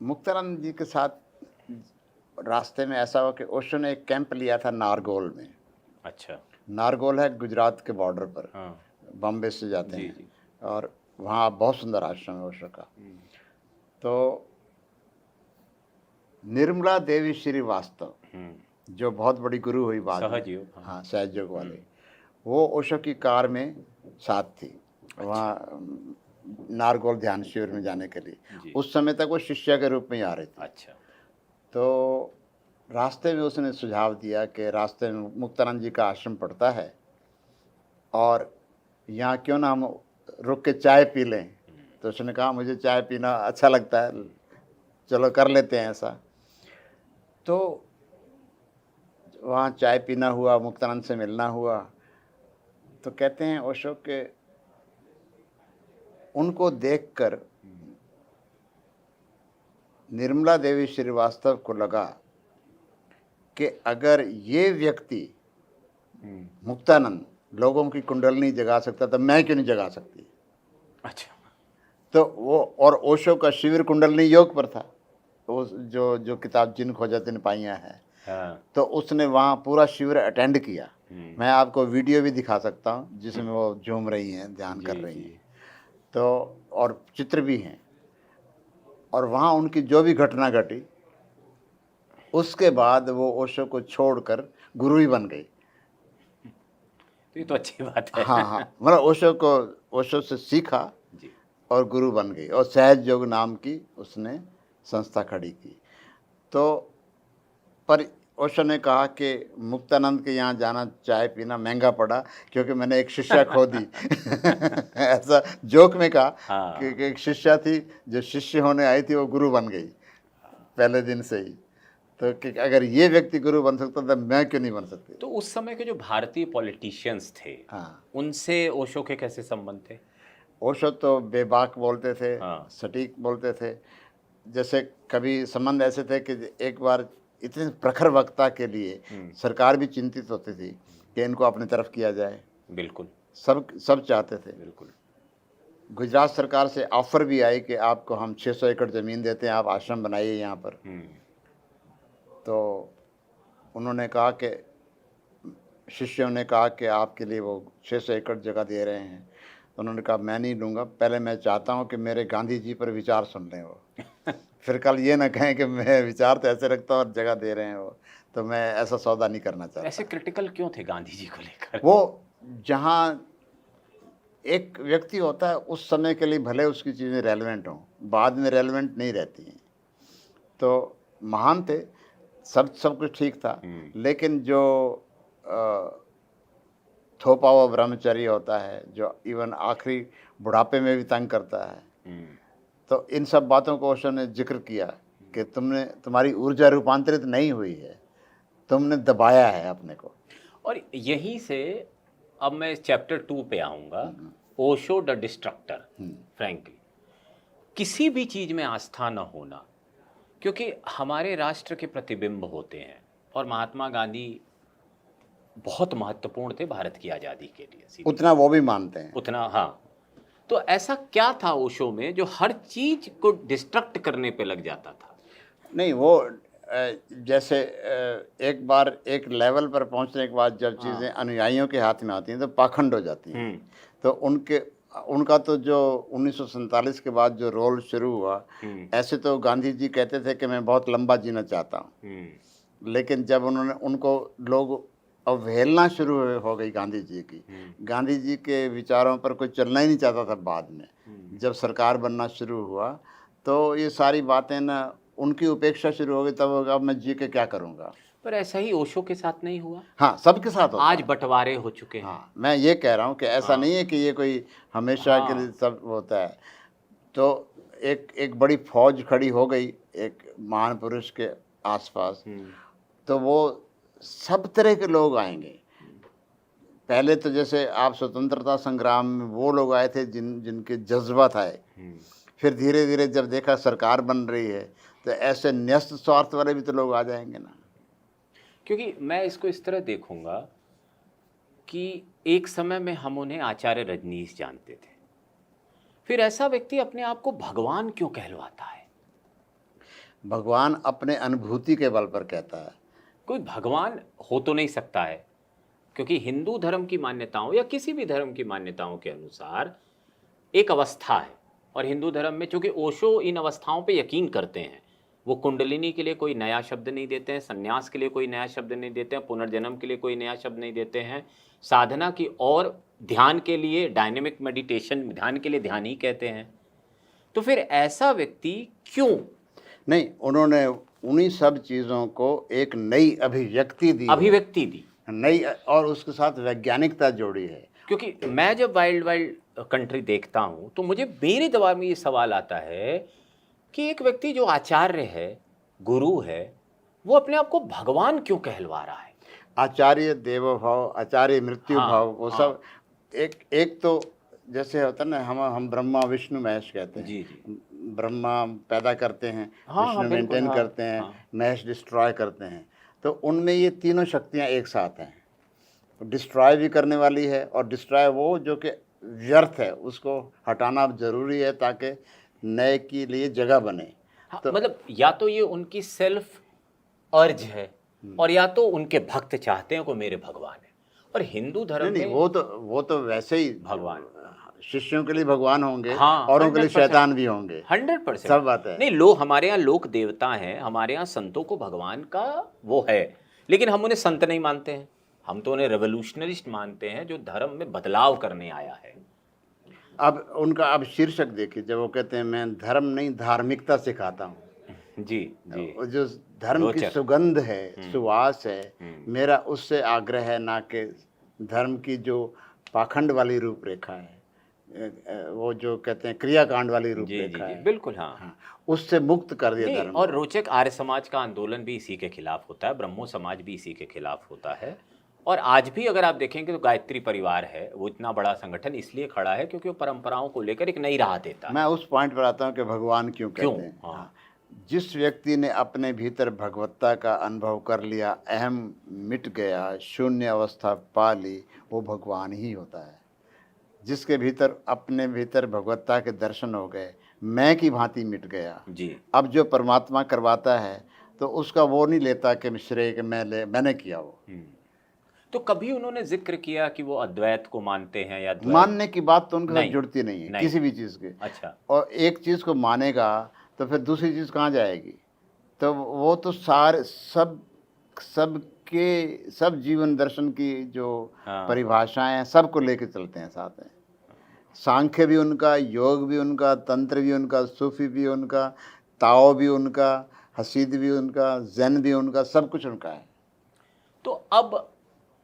मुक्तानंद जी के साथ रास्ते में ऐसा हुआ कि ओशो ने एक कैंप लिया था नारगोल में। अच्छा। नारगोल है गुजरात के बॉर्डर पर, बॉम्बे से जाते हैं। जी। और वहाँ बहुत सुंदर आश्रम है ओशो का। तो निर्मला देवी श्रीवास्तव, जो बहुत बड़ी गुरु हुई बाद में, हाँ, सहयोग वाले, वो ओशो की कार में साथ थी। अच्छा। वहाँ नारगोल ध्यान शिविर में जाने के लिए उस समय तक वो शिष्या के रूप में ही आ रही थी। अच्छा। तो रास्ते में उसने सुझाव दिया कि रास्ते में मुक्तानंद जी का आश्रम पड़ता है और यहाँ क्यों ना हम रुक के चाय पी लें। तो उसने कहा मुझे चाय पीना अच्छा लगता है, चलो कर लेते हैं ऐसा। तो वहाँ चाय पीना हुआ, मुक्तानंद से मिलना हुआ। तो कहते हैं ओशो के उनको देखकर निर्मला देवी श्रीवास्तव को लगा कि अगर ये व्यक्ति मुक्तानंद लोगों की कुंडलनी जगा सकता तो मैं क्यों नहीं जगा सकती। अच्छा। तो वो, और ओशो का शिविर कुंडलनी योग पर था, वो जो किताब जिन खोजा तिन पाइयाँ है। हाँ। तो उसने वहाँ पूरा शिविर अटेंड किया। मैं आपको वीडियो भी दिखा सकता हूँ जिसमें वो झूम रही हैं, ध्यान कर रही हैं। तो और चित्र भी हैं। और वहाँ उनकी जो भी घटना घटी, उसके बाद वो ओशो को छोड़कर गुरु ही बन गई। तो ये तो अच्छी बात है। हाँ हाँ, मतलब ओशो से सीखा जी, और गुरु बन गई। और सहज योग नाम की उसने संस्था खड़ी की। तो पर ओशो ने कहा कि मुक्तानंद के यहाँ जाना, चाय पीना महंगा पड़ा क्योंकि मैंने एक शिष्या खो दी। ऐसा जोक में कहा। हाँ। कि एक शिष्या थी, जो शिष्य होने आई थी वो गुरु बन गई पहले दिन से ही। तो कि अगर ये व्यक्ति गुरु बन सकता तो मैं क्यों नहीं बन सकती। तो उस समय के जो भारतीय पॉलिटिशियंस थे, हाँ, उनसे ओशो के कैसे संबंध थे? ओशो तो बेबाक बोलते थे, हाँ। सटीक बोलते थे। जैसे कभी संबंध ऐसे थे कि एक बार इतने प्रखर वक्ता के लिए सरकार भी चिंतित होती थी कि इनको अपनी तरफ किया जाए। बिल्कुल सब चाहते थे। बिल्कुल। गुजरात सरकार से ऑफर भी आई कि आपको हम 600 एकड़ ज़मीन देते हैं, आप आश्रम बनाइए यहाँ पर। तो उन्होंने कहा कि शिष्यों ने कहा कि आपके लिए वो 600 एकड़ जगह दे रहे हैं। तो उन्होंने कहा मैं नहीं लूँगा, पहले मैं चाहता हूँ कि मेरे गांधी जी पर विचार सुन लें वो। फिर कल ये ना कहें कि मैं विचार तो ऐसे रखता हूँ और जगह दे रहे हैं वो, तो मैं ऐसा सौदा नहीं करना चाहता। ऐसे क्रिटिकल क्यों थे गांधी जी को लेकर? वो जहाँ एक व्यक्ति होता है उस समय के लिए भले उसकी चीज़ें रेलेवेंट हों, बाद में रेलेवेंट नहीं रहती हैं। तो महान थे, सब कुछ ठीक था, लेकिन जो थोपा हुआ ब्रह्मचर्य होता है, जो इवन आखिरी बुढ़ापे में भी तंग करता है, तो इन सब बातों को ओशो ने जिक्र किया कि तुम्हारी ऊर्जा रूपांतरित नहीं हुई है, तुमने दबाया है अपने को। और यहीं से अब मैं चैप्टर 2 पे आऊँगा, ओशो द डिस्ट्रक्टर। फ्रैंकली किसी भी चीज़ में आस्था न होना, क्योंकि हमारे राष्ट्र के प्रतिबिंब होते हैं, और महात्मा गांधी बहुत महत्वपूर्ण थे भारत की आज़ादी के लिए। उतना वो भी मानते हैं। उतना, हाँ। तो ऐसा क्या था ओशो में जो हर चीज़ को डिस्ट्रक्ट करने पे लग जाता था? नहीं, वो जैसे एक बार एक लेवल पर पहुंचने के बाद जब चीज़ें अनुयायियों के हाथ में आती हैं तो पाखंड हो जाती हैं। तो उनका तो जो 1947 के बाद जो रोल शुरू हुआ, ऐसे तो गांधी जी कहते थे कि मैं बहुत लंबा जीना चाहता हूँ, लेकिन जब उनको लोग अवहेलना शुरू हो गई गांधी जी की, गांधी जी के विचारों पर कोई चलना ही नहीं चाहता था। बाद में जब सरकार बनना शुरू हुआ तो ये सारी बातें ना उनकी उपेक्षा शुरू हो गई। तब अब मैं जी के क्या करूँगा। पर ऐसा ही ओशो के साथ नहीं हुआ? हाँ, सबके साथ होता आज है। बंटवारे हो चुके हैं। हाँ, मैं ये कह रहा हूँ कि ऐसा नहीं है कि ये कोई हमेशा के लिए सब होता है। तो एक बड़ी फौज खड़ी हो गई एक महान पुरुष के आसपास, तो वो सब तरह के लोग आएंगे। पहले तो जैसे आप स्वतंत्रता संग्राम में वो लोग आए थे जिनके जज्बा था। फिर धीरे धीरे जब देखा सरकार बन रही है तो ऐसे न्यस्त स्वार्थ वाले भी तो लोग आ जाएंगे ना। क्योंकि मैं इसको इस तरह देखूंगा कि एक समय में हम उन्हें आचार्य रजनीश जानते थे, फिर ऐसा व्यक्ति अपने आप को भगवान क्यों कहलवाता है? भगवान अपने अनुभूति के बल पर कहता है। कोई भगवान हो तो नहीं सकता है, क्योंकि हिंदू धर्म की मान्यताओं या किसी भी धर्म की मान्यताओं के अनुसार एक अवस्था है, और हिंदू धर्म में चूंकि ओशो इन अवस्थाओं पे यकीन करते हैं, वो कुंडलिनी के लिए कोई नया शब्द नहीं देते हैं, संन्यास के लिए कोई नया शब्द नहीं देते हैं, पुनर्जन्म के लिए कोई नया शब्द नहीं देते हैं, साधना की और ध्यान के लिए, डायनेमिक मेडिटेशन ध्यान के लिए ध्यान ही कहते हैं। तो फिर ऐसा व्यक्ति क्यों? नहीं, उन्होंने उन्हीं सब चीज़ों को एक नई अभिव्यक्ति दी, नई, और उसके साथ वैज्ञानिकता जोड़ी है। क्योंकि मैं जब वाइल्ड कंट्री देखता हूँ तो मुझे मेरे दिमाग में ये सवाल आता है कि एक व्यक्ति जो आचार्य है, गुरु है, वो अपने आप को भगवान क्यों कहलवा रहा है? आचार्य देवो भाव, आचार्य मृत्यु भाव, वो सब एक तो जैसे होता है ना, हम ब्रह्मा विष्णु महेश कहते हैं। जी। ब्रह्मा पैदा करते हैं, विष्णु मेंटेन करते हैं, महेश डिस्ट्रॉय करते हैं। तो उनमें ये तीनों शक्तियाँ एक साथ हैं। डिस्ट्रॉय भी करने वाली है, और डिस्ट्रॉय वो जो कि व्यर्थ है उसको हटाना जरूरी है ताकि नए के लिए जगह बने। तो मतलब या तो ये उनकी सेल्फ अर्ज है, और या तो उनके भक्त चाहते हैं को मेरे भगवान है। और हिंदू धर्म नहीं, वो तो वैसे ही भगवान शिष्यों के लिए भगवान होंगे, औरों के लिए शैतान भी होंगे। 100% सब बात है। नहीं, हमारे यहाँ लोक देवता हैं, हमारे यहाँ संतों को भगवान का वो है, लेकिन हम उन्हें संत नहीं मानते हैं, हम तो उन्हें रेवोल्यूशनरिस्ट मानते हैं जो धर्म में बदलाव करने आया है। अब शीर्षक देखिए, जब वो कहते हैं मैं धर्म नहीं धार्मिकता सिखाता हूँ। जी। जो धर्म की सुगंध है, सुवास है, मेरा उससे आग्रह है, ना कि धर्म की जो पाखंड वाली रूपरेखा है, वो जो कहते हैं क्रियाकांड वाली रूपरेखा है। बिल्कुल, हाँ, उससे मुक्त कर दिया धर्म। और रोचक, आर्य समाज का आंदोलन भी इसी के खिलाफ होता है, ब्रह्मो समाज भी इसी के खिलाफ होता है, और आज भी अगर आप देखेंगे तो गायत्री परिवार है, वो इतना बड़ा संगठन इसलिए खड़ा है क्योंकि वो परंपराओं को लेकर एक नई राह देता है। मैं उस पॉइंट पर आता हूँ कि भगवान क्यों कहते हैं। हाँ। हाँ, जिस व्यक्ति ने अपने भीतर भगवत्ता का अनुभव कर लिया, अहम मिट गया, शून्य अवस्था पा ली, वो भगवान ही होता है। जिसके भीतर अपने भीतर भगवत्ता के दर्शन हो गए, मैं की भांति मिट गया, जी। अब जो परमात्मा करवाता है तो उसका वो नहीं लेता कि श्रेय कि मैंने किया वो। तो कभी उन्होंने जिक्र किया कि वो अद्वैत को मानते हैं या द्वैत? मानने की बात तो उनके साथ नहीं, जुड़ती नहीं है नहीं। किसी भी चीज़ के। अच्छा। और एक चीज़ को मानेगा तो फिर दूसरी चीज़ कहाँ जाएगी? तो वो तो सब जीवन दर्शन की जो हाँ। परिभाषाएं हैं सबको लेके चलते हैं साथ में। सांख्य भी उनका, योग भी उनका, तंत्र भी उनका, सूफी भी उनका, ताओ भी उनका, हसीद भी उनका, जैन भी उनका, सब कुछ उनका है। तो अब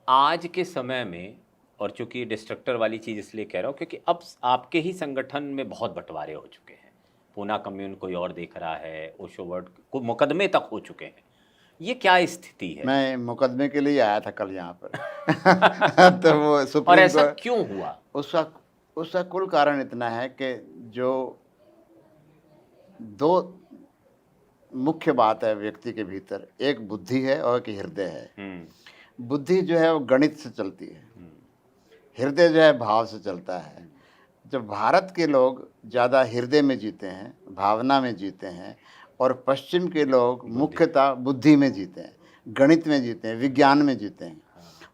आज के समय में, और चूंकि डिस्ट्रक्टर वाली चीज़ इसलिए कह रहा हूँ क्योंकि अब आपके ही संगठन में बहुत बंटवारे हो चुके हैं। पूना कम्युन कोई और देख रहा है, ओशो वर्ल्ड को मुकदमे तक हो चुके हैं। ये क्या स्थिति है? मैं मुकदमे के लिए आया था कल यहाँ पर तो वो और सुप्रीम ऐसा कोर्ट, क्यों हुआ? उसका कुल कारण इतना है कि जो दो मुख्य बात है व्यक्ति के भीतर, एक बुद्धि है और एक हृदय है। बुद्धि जो है वो गणित से चलती है, हृदय जो है भाव से चलता है। जब भारत के लोग ज़्यादा हृदय में जीते हैं, भावना में जीते हैं, और पश्चिम के लोग मुख्यतः बुद्धि में जीते हैं, गणित में जीते हैं, विज्ञान में जीते हैं।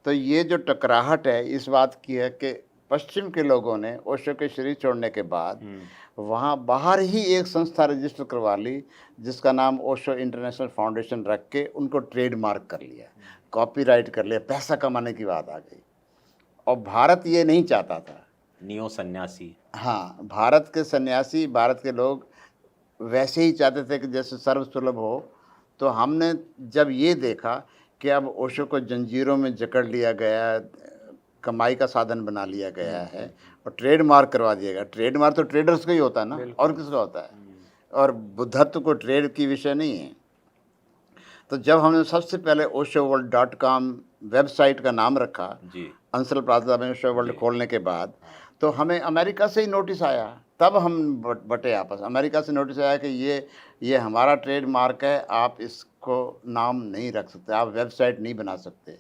तो ये जो टकराहट है इस बात की है कि पश्चिम के लोगों ने ओशो के शरीर छोड़ने के बाद वहाँ बाहर ही एक संस्था रजिस्टर करवा ली जिसका नाम ओशो इंटरनेशनल फाउंडेशन रख के उनको ट्रेडमार्क कर लिया, कॉपीराइट कर लिया, पैसा कमाने की बात आ गई। और भारत ये नहीं चाहता था। नियो सन्यासी। हाँ, भारत के सन्यासी, भारत के लोग वैसे ही चाहते थे कि जैसे सर्वसुलभ हो। तो हमने जब ये देखा कि अब ओशो को जंजीरों में जकड़ लिया गया, कमाई का साधन बना लिया गया है और ट्रेडमार्क करवा दिया गया। ट्रेडमार्क तो ट्रेडर्स का ही होता है ना, और किसका होता है? और बुद्धत्व को ट्रेड की विषय नहीं है। तो जब हमने सबसे पहले oshoworld.com वेबसाइट का नाम रखा, जी। अंसल प्लाजा में ओशो वर्ल्ड खोलने के बाद, तो हमें अमेरिका से ही नोटिस आया। तब हम बटे आपस। अमेरिका से नोटिस आया कि ये हमारा ट्रेडमार्क है, आप इसको नाम नहीं रख सकते, आप वेबसाइट नहीं बना सकते।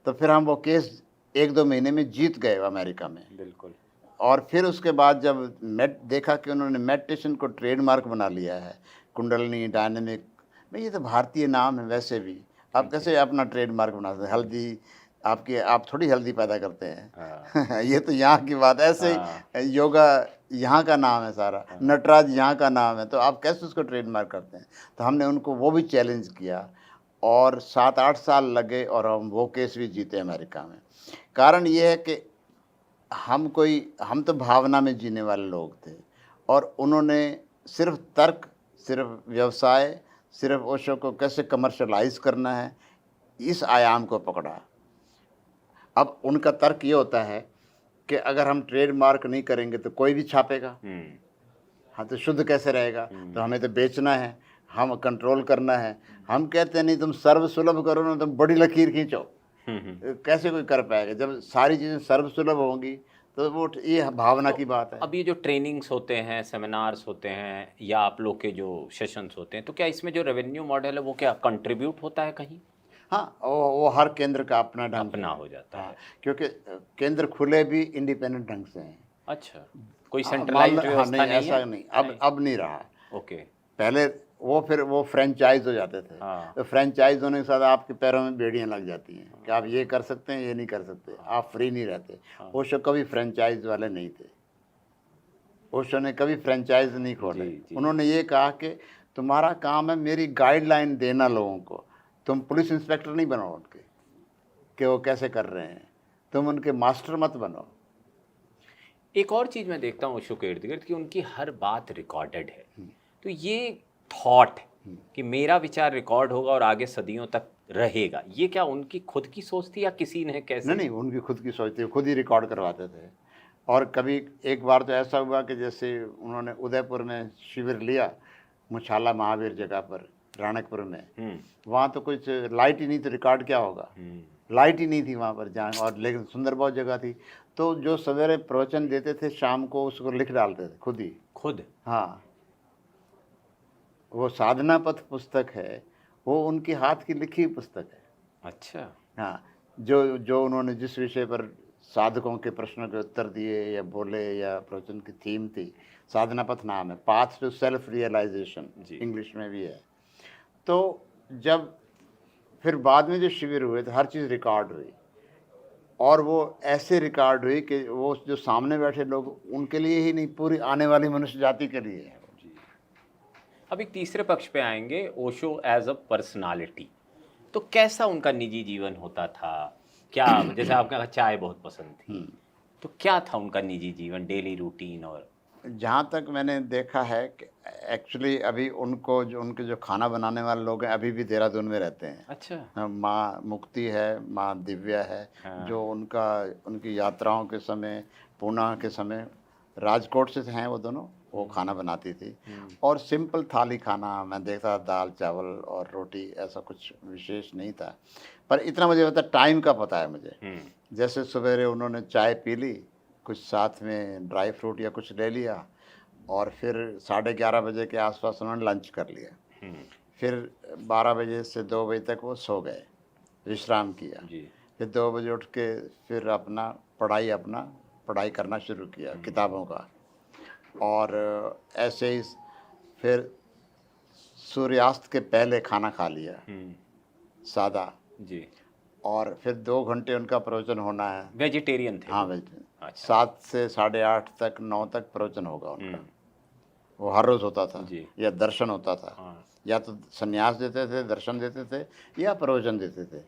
तो फिर हम वो केस 1-2 महीने में जीत गए अमेरिका में। बिल्कुल। और फिर उसके बाद जब देखा कि उन्होंने मेडिटेशन को ट्रेडमार्क बना लिया है, कुंडलिनी, डायनेमिक, भाई ये तो भारतीय नाम है वैसे भी, आप कैसे अपना ट्रेडमार्क बना सकते? हल्दी आप थोड़ी हल्दी पैदा करते हैं ये तो यहाँ की बात है। ऐसे ही योगा यहाँ का नाम है सारा, नटराज यहाँ का नाम है, तो आप कैसे उसको ट्रेडमार्क करते हैं? तो हमने उनको वो भी चैलेंज किया और 7-8 साल लगे और हम वो केस भी जीते अमेरिका में। कारण ये है कि हम तो भावना में जीने वाले लोग थे और उन्होंने सिर्फ तर्क, सिर्फ व्यवसाय, सिर्फ ओशो को कैसे कमर्शलाइज करना है, इस आयाम को पकड़ा। अब उनका तर्क ये होता है कि अगर हम ट्रेडमार्क नहीं करेंगे तो कोई भी छापेगा। हाँ, तो शुद्ध कैसे रहेगा? तो हमें तो बेचना है, हम कंट्रोल करना है। हम कहते हैं नहीं, तुम सर्वसुलभ करो ना, तुम बड़ी लकीर खींचो। कैसे कोई कर पाएगा? जब सारी चीज़ें सर्वसुलभ होंगी तो वो ये भावना की बात है। अब ये जो ट्रेनिंग्स होते हैं, सेमिनार्स होते हैं, या आप लोग के जो सेशंस होते हैं, तो क्या इसमें जो रेवेन्यू मॉडल है वो क्या कंट्रीब्यूट होता है कहीं? हाँ, वो हर केंद्र का अपना ढंग अपना हो जाता है, क्योंकि केंद्र खुले भी इंडिपेंडेंट ढंग से हैं। अच्छा, कोई सेंट्रलाइज्ड व्यवस्था नहीं, नहीं ऐसा है? नहीं, अब नहीं रहा। ओके। पहले फिर वो फ्रेंचाइज हो जाते थे। तो फ्रेंचाइज होने के साथ आपके पैरों में बेड़ियां लग जाती हैं कि आप ये कर सकते हैं, ये नहीं कर सकते, आप फ्री नहीं रहते। ओशो कभी फ्रेंचाइज वाले नहीं थे, ओशो ने कभी फ्रेंचाइज नहीं खोले। उन्होंने ये कहा कि तुम्हारा काम है मेरी गाइडलाइन देना लोगों को, तुम पुलिस इंस्पेक्टर नहीं बनो उनके कि वो कैसे कर रहे हैं, तुम उनके मास्टर मत बनो। एक और चीज़ मैं देखता हूँ ओशो के इर्द गिर्द कि उनकी हर बात रिकॉर्डेड है। तो ये थॉट कि मेरा विचार रिकॉर्ड होगा और आगे सदियों तक रहेगा, ये क्या उनकी खुद की सोच थी या किसी ने कैसे? नहीं, उनकी खुद की सोच थी, खुद ही रिकॉर्ड करवाते थे। और कभी एक बार तो ऐसा हुआ कि जैसे उन्होंने उदयपुर में शिविर लिया, मुछाला महावीर जगह पर, राणकपुर में, वहाँ तो कुछ लाइट ही नहीं, तो रिकॉर्ड क्या होगा? लाइट ही नहीं थी वहाँ पर जहाँ, और लेकिन सुंदर बहुत जगह थी। तो जो सवेरे प्रवचन देते थे शाम को उसको लिख डालते थे खुद ही। खुद? हाँ, वो साधना पथ पुस्तक है, वो उनकी हाथ की लिखी पुस्तक है। अच्छा। हाँ, जो जो उन्होंने जिस विषय पर साधकों के प्रश्नों के उत्तर दिए या बोले, या प्रवचन की थीम थी, साधना पथ नाम है, पाथ टू सेल्फ रियलाइजेशन जी। इंग्लिश में भी है। तो जब फिर बाद में जो शिविर हुए तो हर चीज़ रिकॉर्ड हुई, और वो ऐसे रिकॉर्ड हुई कि वो जो सामने बैठे लोग उनके लिए ही नहीं, पूरी आने वाली मनुष्य जाति के लिए है। जी। अब एक तीसरे पक्ष पे आएंगे, ओशो एज अ पर्सनालिटी। तो कैसा उनका निजी जीवन होता था? क्या, जैसे आपने कहा चाय बहुत पसंद थी, तो क्या था उनका निजी जीवन, डेली रूटीन? और जहाँ तक मैंने देखा है कि एक्चुअली अभी उनको जो उनके जो खाना बनाने वाले लोग हैं अभी भी देहरादून में रहते हैं। अच्छा। माँ मुक्ति है, माँ दिव्या है, हाँ। जो उनकी यात्राओं के समय, पूना के समय राजकोट से हैं वो दोनों, वो खाना बनाती थी। और सिंपल थाली खाना मैं देखता था, दाल चावल और रोटी, ऐसा कुछ विशेष नहीं था। पर इतना मुझे पता, टाइम का पता है मुझे। जैसे सवेरे उन्होंने चाय पी ली, कुछ साथ में ड्राई फ्रूट या कुछ ले लिया, और फिर 11:30 बजे के आसपास उन्होंने लंच कर लिया। फिर 12 बजे से 2 बजे तक वो सो गए, विश्राम किया। जी। फिर 2 बजे उठ के फिर अपना पढ़ाई करना शुरू किया किताबों का। और ऐसे ही फिर सूर्यास्त के पहले खाना खा लिया, सादा। जी। और फिर 2 घंटे उनका प्रवचन होना है। वेजिटेरियन थे? हाँ, वो? वेजिटेरियन। अच्छा। 7 से 8:30 तक, 9 तक प्रवचन होगा उनका। वो हर रोज़ होता था, जी। या दर्शन होता था। हाँ। या तो संन्यास देते थे, दर्शन देते थे, या प्रवचन देते थे।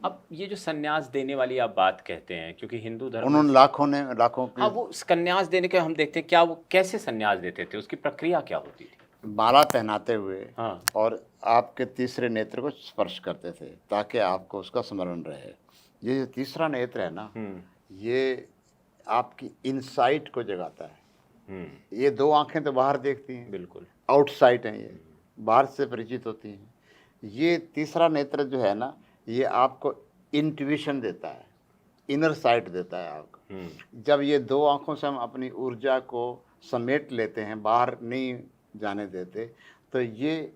अब ये जो संन्यास देने वाली आप बात कहते हैं, क्योंकि हिंदू धर्म में उन्होंने लाखों हाँ, की वो संन्यास देने के हम देखते हैं, क्या वो कैसे संन्यास देते थे, उसकी प्रक्रिया क्या होती थी? माला पहनाते हुए, हाँ। और आपके तीसरे नेत्र को स्पर्श करते थे ताकि आपको उसका स्मरण रहे। ये जो तीसरा नेत्र है ना, ये आपकी इनसाइट को जगाता है। ये 2 आंखें तो बाहर देखती हैं, बिल्कुल। आउटसाइड हैं, ये बाहर से परिचित होती हैं। ये तीसरा नेत्र जो है ना, ये आपको इंट्यूशन देता है, इनर साइट देता है आपको। जब ये 2 आंखों से हम अपनी ऊर्जा को समेट लेते हैं, बाहर नहीं जाने देते, तो ये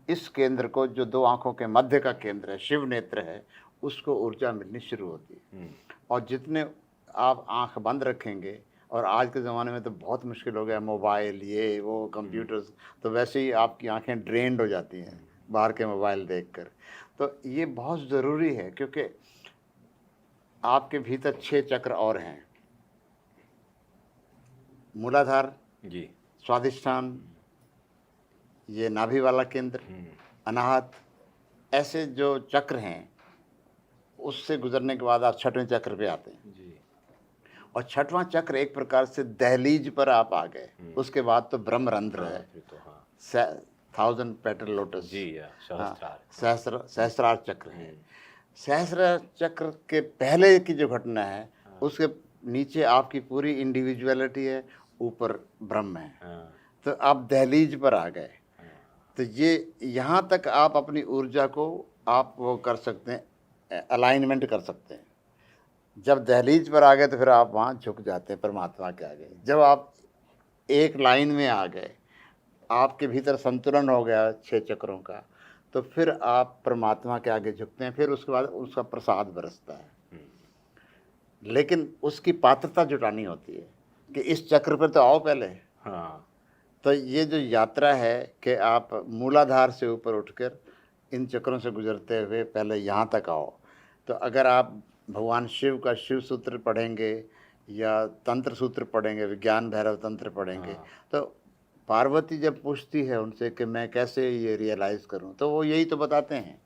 इस केंद्र को, जो 2 आंखों के मध्य का केंद्र है, शिव नेत्र है, उसको ऊर्जा मिलनी शुरू होती है। और जितने आप आंख बंद रखेंगे, और आज के ज़माने में तो बहुत मुश्किल हो गया, मोबाइल, ये वो, कंप्यूटर्स, तो वैसे ही आपकी आंखें ड्रेन्ड हो जाती हैं बाहर के मोबाइल देखकर। तो ये बहुत ज़रूरी है, क्योंकि आपके भीतर 6 चक्र और हैं। मूलाधार, जी। स्वादिष्ठान, ये नाभि वाला केंद्र, अनाहत, ऐसे जो चक्र हैं, उससे गुजरने के बाद आप 6वें चक्र पे आते हैं। जी। और 6वां चक्र एक प्रकार से दहलीज पर आप आ गए। उसके बाद तो ब्रह्मरंध्र है, फिर तो हाँ। 1000 पेटल लोटस। जी, या सहस्त्रार। सहस्त्रार चक्र है। सहस्त्र चक्र के पहले की जो घटना है, उसके नीचे आपकी पूरी इंडिविजुअलिटी है, ऊपर ब्रह्म है। तो आप दहलीज पर आ गए। तो ये यहाँ तक आप अपनी ऊर्जा को आप वो कर सकते हैं, अलाइनमेंट कर सकते हैं। जब दहलीज पर आ गए तो फिर आप वहाँ झुक जाते हैं परमात्मा के आगे। जब आप एक लाइन में आ गए, आपके भीतर संतुलन हो गया 6 चक्रों का, तो फिर आप परमात्मा के आगे झुकते हैं। फिर उसके बाद उसका प्रसाद बरसता है। लेकिन उसकी पात्रता जुटानी होती है कि इस चक्र पर तो आओ पहले। हाँ। तो ये जो यात्रा है कि आप मूलाधार से ऊपर उठकर इन चक्रों से गुजरते हुए पहले यहाँ तक आओ। तो अगर आप भगवान शिव का शिव सूत्र पढ़ेंगे या तंत्र सूत्र पढ़ेंगे, विज्ञान भैरव तंत्र पढ़ेंगे, तो पार्वती जब पूछती है उनसे कि मैं कैसे ये रियलाइज़ करूं, तो वो यही तो बताते हैं।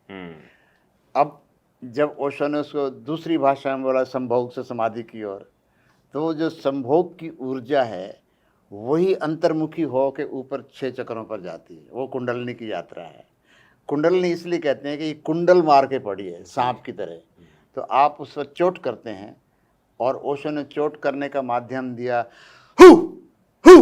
अब जब ओशो ने उसको दूसरी भाषा में बोला, संभोग से समाधि की ओर, तो वो जो संभोग की ऊर्जा है वही अंतर्मुखी हो के ऊपर 6 चक्रों पर जाती है। वो कुंडलनी की यात्रा है। कुंडलनी इसलिए कहते हैं कि कुंडल मार के पड़ी है, सांप की तरह। तो आप उस पर चोट करते हैं, और ओशो ने चोट करने का माध्यम दिया, हु हु,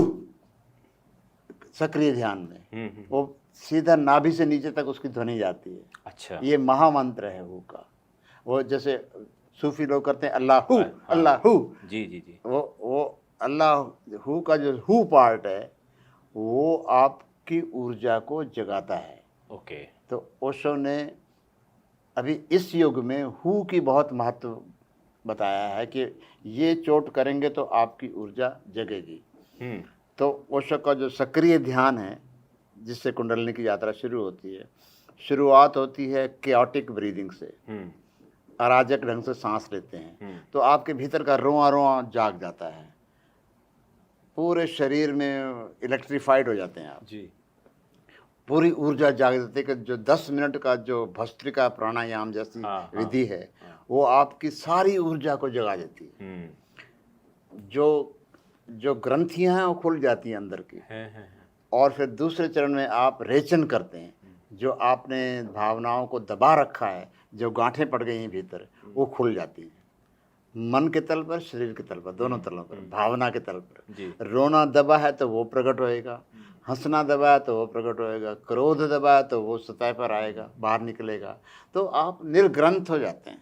सक्रिय ध्यान में। वो सीधा नाभि से नीचे तक उसकी ध्वनि जाती है। अच्छा। ये महामंत्र है हु का। वो जैसे सूफी लोग करते हैं अल्लाह हु, हाँ। अल्लाह हु। जी जी जी। वो अल्लाह हु का जो हु पार्ट है वो आपकी ऊर्जा को जगाता है। ओके। तो ओशो ने अभी इस युग में हु की बहुत महत्व बताया है कि ये चोट करेंगे तो आपकी ऊर्जा जगेगी। तो ओशो का जो सक्रिय ध्यान है जिससे कुंडलिनी की यात्रा शुरू होती है, शुरुआत होती है केओटिक ब्रीदिंग से। अराजक ढंग से सांस लेते हैं तो आपके भीतर का रोआ रोआ जाग जाता है, पूरे शरीर में इलेक्ट्रीफाइड हो जाते हैं आप जी। पूरी ऊर्जा जाग जाती है कि जो 10 मिनट का जो भस्त्रिका प्राणायाम जैसी विधि है वो आपकी सारी ऊर्जा को जगा देती है। जो ग्रंथियां हैं वो खुल जाती हैं अंदर की। और फिर दूसरे चरण में आप रेचन करते हैं, जो आपने भावनाओं को दबा रखा है, जो गांठें पड़ गई हैं भीतर, वो खुल जाती हैं। मन के तल पर, शरीर के तल पर, दोनों तलों पर, भावना के तल पर। रोना दबा है तो वो प्रकट होएगा, हंसना दबा है तो वो प्रकट होएगा, क्रोध दबा है तो वो सतह पर आएगा, बाहर निकलेगा, तो आप निर्ग्रंथ हो जाते हैं।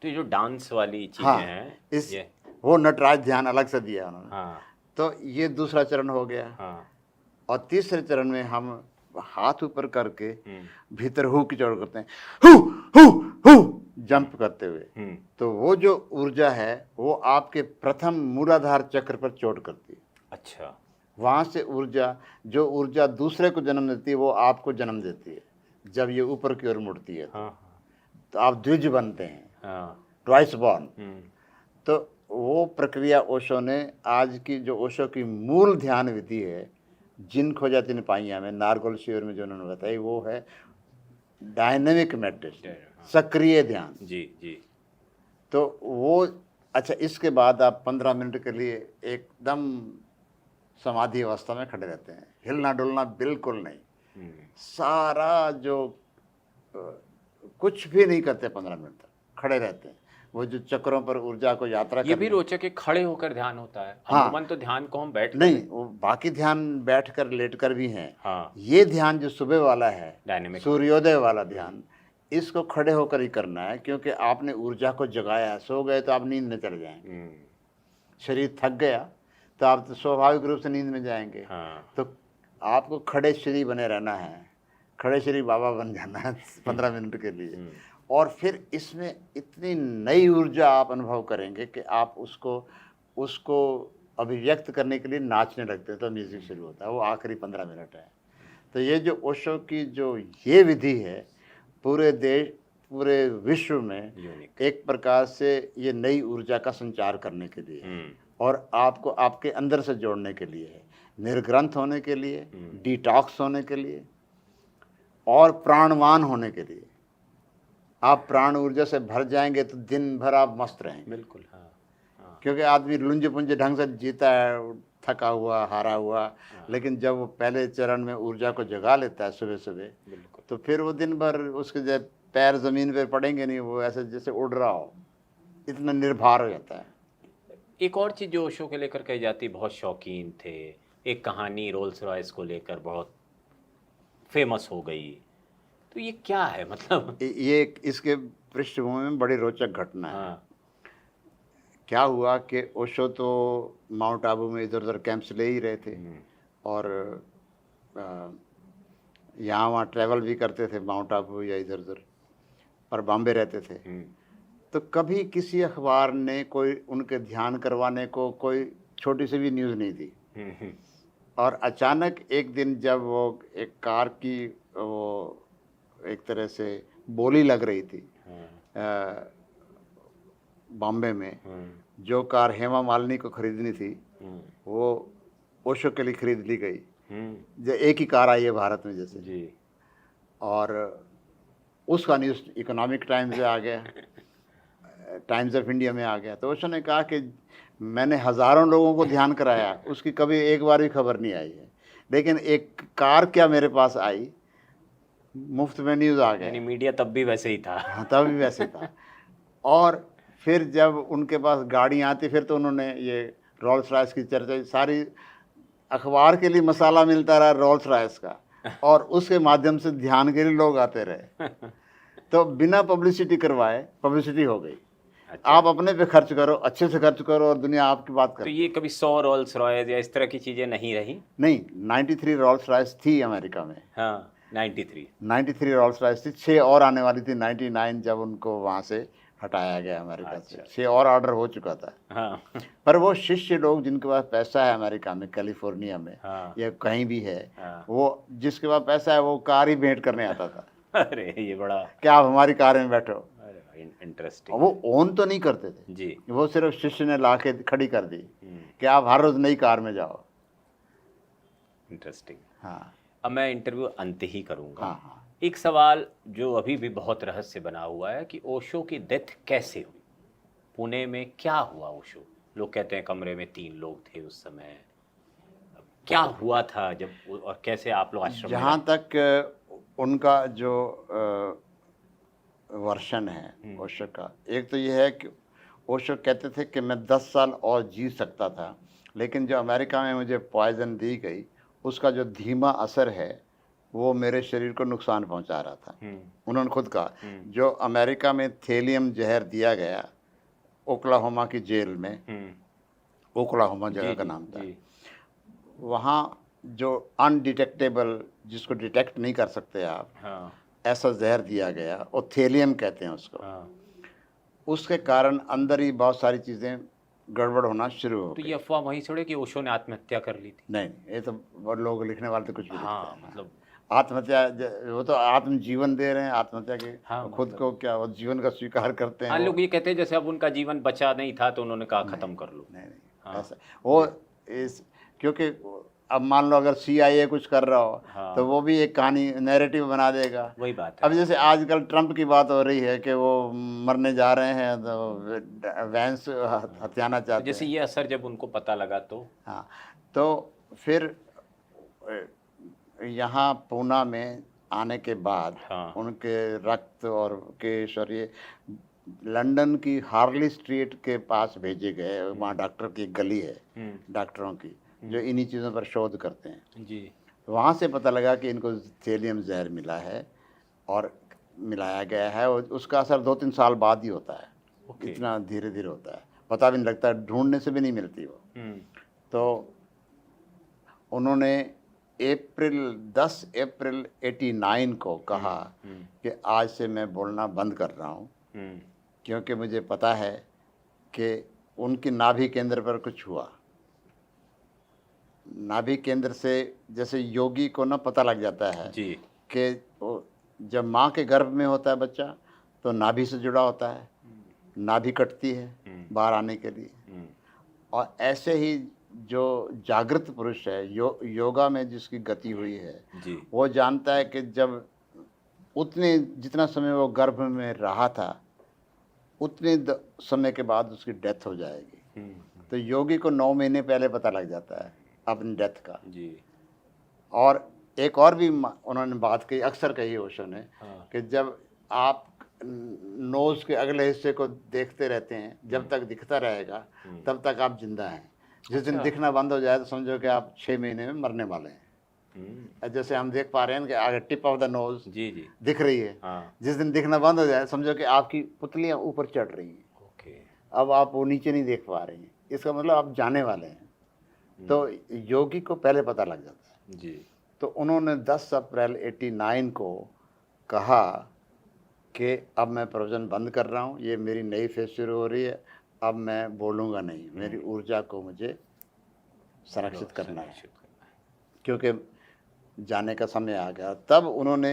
तो ये जो डांस वाली चीजें हैं, वो नटराज ध्यान अलग से दिया उन्होंने। हाँ। तो ये दूसरा चरण हो गया। हाँ। और तीसरे चरण में हम हाथ ऊपर करके भीतर हु की चौड़ करते हैं, हु हु हु जंप करते हुए। तो वो जो ऊर्जा है वो आपके प्रथम मूलाधार चक्र पर चोट करती है। अच्छा। वहाँ से जो ऊर्जा दूसरे को जन्म देती है वो आपको जन्म देती है। जब ये ऊपर की ओर मुड़ती है तो आप द्विज बनते हैं, ट्वाइस बॉर्न। तो वो प्रक्रिया ओशो ने, आज की जो ओशो की मूल ध्यान विधि है जिन खोजा तीन पाइया में, नारगोल शिविर में जो उन्होंने बताई, वो है डायनेमिक मेडिटेशन, सक्रिय ध्यान। जी जी। तो वो अच्छा, इसके बाद आप 15 मिनट के लिए एकदम समाधि अवस्था में खड़े रहते हैं, हिलना डुलना बिल्कुल नहीं, सारा जो कुछ भी नहीं करते, 15 मिनट तक खड़े रहते हैं। वो जो चक्रों पर ऊर्जा को यात्रा, ये भी रोचक है, खड़े होकर ध्यान होता है। अमूमन तो ध्यान को हम बैठ नहीं, वो बाकी ध्यान बैठकर लेटकर भी हैं। हाँ। ये ध्यान जो सुबह वाला है, डायनेमिक सूर्योदय वाला ध्यान, इसको खड़े होकर ही करना है, क्योंकि आपने ऊर्जा को जगाया है। सो गए तो आप नींद में चले जाएंगे, शरीर थक गया तो आप तो स्वाभाविक रूप से नींद में जाएंगे। तो आपको खड़े शरीर बने रहना है, खड़े शरीर बाबा बन जाना है 15 मिनट के लिए। और फिर इसमें इतनी नई ऊर्जा आप अनुभव करेंगे कि आप उसको अभिव्यक्त करने के लिए नाचने लगते हैं। तो म्यूजिक शुरू होता है, वो आखिरी 15 मिनट है। तो ये जो ओशो की जो ये विधि है, पूरे देश, पूरे विश्व में एक प्रकार से ये नई ऊर्जा का संचार करने के लिए और आपको आपके अंदर से जोड़ने के लिए है, निर्ग्रंथ होने के लिए, डिटॉक्स होने के लिए और प्राणवान होने के लिए। आप प्राण ऊर्जा से भर जाएंगे तो दिन भर आप मस्त रहेंगे। बिल्कुल। हाँ। क्योंकि आदमी लुंज पुंज ढंग से जीता है, थका हुआ, हारा हुआ। लेकिन जब वो पहले चरण में ऊर्जा को जगा लेता है सुबह सुबह, तो फिर वो दिन भर उसके जब पैर जमीन पर पड़ेंगे नहीं, वो ऐसे जैसे उड़ रहा हो, इतना निर्भर हो जाता है। एक और चीज़ जो ओशो के लेकर कही जाती, बहुत शौकीन थे। एक कहानी रोल्स रॉयस को लेकर बहुत फेमस हो गई, तो ये क्या है? मतलब ये इसके पृष्ठभूमि में बड़ी रोचक घटना है। क्या हुआ कि ओशो तो माउंट आबू में इधर उधर कैंप्स ले ही रहे थे और यहाँ वहाँ ट्रैवल भी करते थे, माउंट आबू या इधर उधर, पर बॉम्बे रहते थे। तो कभी किसी अखबार ने कोई उनके ध्यान करवाने को कोई छोटी सी भी न्यूज़ नहीं दी। और अचानक एक दिन जब वो एक कार की वो एक तरह से बोली लग रही थी बॉम्बे में, जो कार हेमा मालिनी को खरीदनी थी वो ओशो के लिए खरीद ली गई। जो एक ही कार आई है भारत में जैसे जी, और उसका न्यूज़ इकोनॉमिक टाइम्स में आ गया, टाइम्स ऑफ इंडिया में आ गया। तो ओशो ने कहा कि मैंने हज़ारों लोगों को ध्यान कराया, उसकी कभी एक बार भी खबर नहीं आई है, लेकिन एक कार क्या मेरे पास आई, मुफ्त में न्यूज़ आ गया। मीडिया तब भी वैसे ही था। हाँ, तब भी वैसे था। और फिर जब उनके पास गाड़ी आती, फिर तो उन्होंने ये रोल्स रॉयस की चर्चा सारी अखबार के लिए मसाला मिलता रहा रोल्स रॉयस का, और उसके माध्यम से ध्यान के लिए लोग आते रहे। तो बिना पब्लिसिटी करवाए पब्लिसिटी हो गई। अच्छा। आप अपने पे खर्च करो, अच्छे से खर्च करो, और दुनिया आपकी बात तो करे। ये कभी 100 रोल्स रॉयस या इस तरह की चीजें नहीं रही? नहीं, 93 रोल्स रॉयस थी अमेरिका में। हाँ, 93। 93 रोल्स रॉयस थी, 6 और आने वाली थी 99 जब उनको वहाँ से हटाया गया अमेरिका से। 6 और ऑर्डर हो चुका था। हाँ पर वो शिष्य लोग जिनके पास पैसा है अमेरिका में, कैलिफोर्निया में हाँ या कहीं भी है, हाँ। वो जिसके पास पैसा है वो कार ही भेंट करने आता था अरे ये बड़ा, कि आप हमारी कार में बैठो। अरे और इंटरेस्टिंग। वो ओन तो नहीं करते थे जी। वो सिर्फ शिष्य ने ला के खड़ी कर दी कि आप हर रोज नई कार में जाओ। इंटरेस्टिंग। हाँ अब मैं इंटरव्यू अंत ही करूंगा। हाँ हाँ। एक सवाल जो अभी भी बहुत रहस्य बना हुआ है कि ओशो की डेथ कैसे हुई? पुणे में क्या हुआ ओशो? लोग कहते हैं कमरे में 3 लोग थे उस समय। क्या हुआ था जब, और कैसे आप लोग आश्रम में जहाँ रहे? तक उनका जो वर्षन है ओशो का, एक तो ये है कि ओशो कहते थे कि मैं 10 साल और जी सकता था, लेकिन जो अमेरिका में मुझे पॉइजन दी गई उसका जो धीमा असर है वो मेरे शरीर को नुकसान पहुंचा रहा था। उन्होंने खुद कहा, जो अमेरिका में थेलियम जहर दिया गया ओक्लाहोमा की जेल में, ओक्लाहोमा जगह का नाम था, वहाँ जो अनडिटेक्टेबल, जिसको डिटेक्ट नहीं कर सकते आप, हाँ ऐसा जहर दिया गया, और थेलियम कहते हैं उसको। हाँ। उसके कारण अंदर ही बहुत सारी चीज़ें गड़बड़ होना शुरू हो तो गई। ये अफवाह वहीं छोड़े कि ओशो ने आत्महत्या कर ली थी? नहीं, ये तो बहुत लोग लिखने वाले तो कुछ भी हाँ लिखते हैं। मतलब, आत्महत्या वो तो आत्मजीवन दे रहे हैं, आत्महत्या के हाँ, खुद मतलब, को क्या वो जीवन का स्वीकार करते हैं हाँ वो। लोग ये कहते हैं जैसे अब उनका जीवन बचा नहीं था तो उन्होंने कहा खत्म कर लो। नहीं नहीं, हाँ। ऐसा वो इस, क्योंकि अब मान लो अगर CIA कुछ कर रहा हो, हाँ। तो वो भी एक कहानी नैरेटिव बना देगा। वही बात है। अब जैसे आजकल ट्रंप की बात हो रही है कि वो मरने जा रहे हैं, तो वैंस हथियाना तो चाहते जैसे हैं। ये असर जब उनको पता लगा तो हाँ, तो फिर यहाँ पूना में आने के बाद हाँ। उनके रक्त और केश और ये लंदन की हार्ली स्ट्रीट के पास भेजे गए। वहाँ डॉक्टर की एक गली है डॉक्टरों की जो इन्हीं चीज़ों पर शोध करते हैं। जी। वहाँ से पता लगा कि इनको थेलियम जहर मिला है और मिलाया गया है, और उसका असर 2-3 साल बाद ही होता है। ओके। इतना धीरे धीरे होता है, पता भी नहीं लगता, ढूंढने से भी नहीं मिलती वो। तो उन्होंने 10 अप्रैल 89 को कहा कि आज से मैं बोलना बंद कर रहा हूँ, क्योंकि मुझे पता है कि उनकी नाभि केंद्र पर कुछ हुआ। नाभि केंद्र से जैसे योगी को ना पता लग जाता है जी। कि जब माँ के गर्भ में होता है बच्चा तो नाभि से जुड़ा होता है, नाभि कटती है बाहर आने के लिए। और ऐसे ही जो जागृत पुरुष है, योगा में जिसकी गति हुई है जी। वो जानता है कि जब उतने जितना समय वो गर्भ में रहा था उतने समय के बाद उसकी डेथ हो जाएगी। तो योगी को 9 महीने पहले पता लग जाता है अपनी डेथ का। जी। और एक और भी उन्होंने बात कही, अक्सर कही ओशो ने, कि जब आप नोज़ के अगले हिस्से को देखते रहते हैं, जब तक दिखता रहेगा तब तक आप जिंदा हैं। जिस दिन दिखना बंद हो जाए तो समझो कि आप 6 महीने में मरने वाले हैं। जैसे हम देख पा रहे हैं कि आगे टिप ऑफ द नोज जी जी दिख रही है। जिस दिन दिखना बंद हो जाए समझो कि आपकी पुतलियाँ ऊपर चढ़ रही हैं। ओके। अब आप वो नीचे नहीं देख पा रही हैं, इसका मतलब आप जाने वाले हैं। तो योगी को पहले पता लग जाता है जी। तो उन्होंने 10 अप्रैल 89 को कहा कि अब मैं प्रवचन बंद कर रहा हूँ, ये मेरी नई फेज शुरू हो रही है, अब मैं बोलूँगा नहीं, मेरी ऊर्जा को मुझे संरक्षित करना है क्योंकि जाने का समय आ गया। तब उन्होंने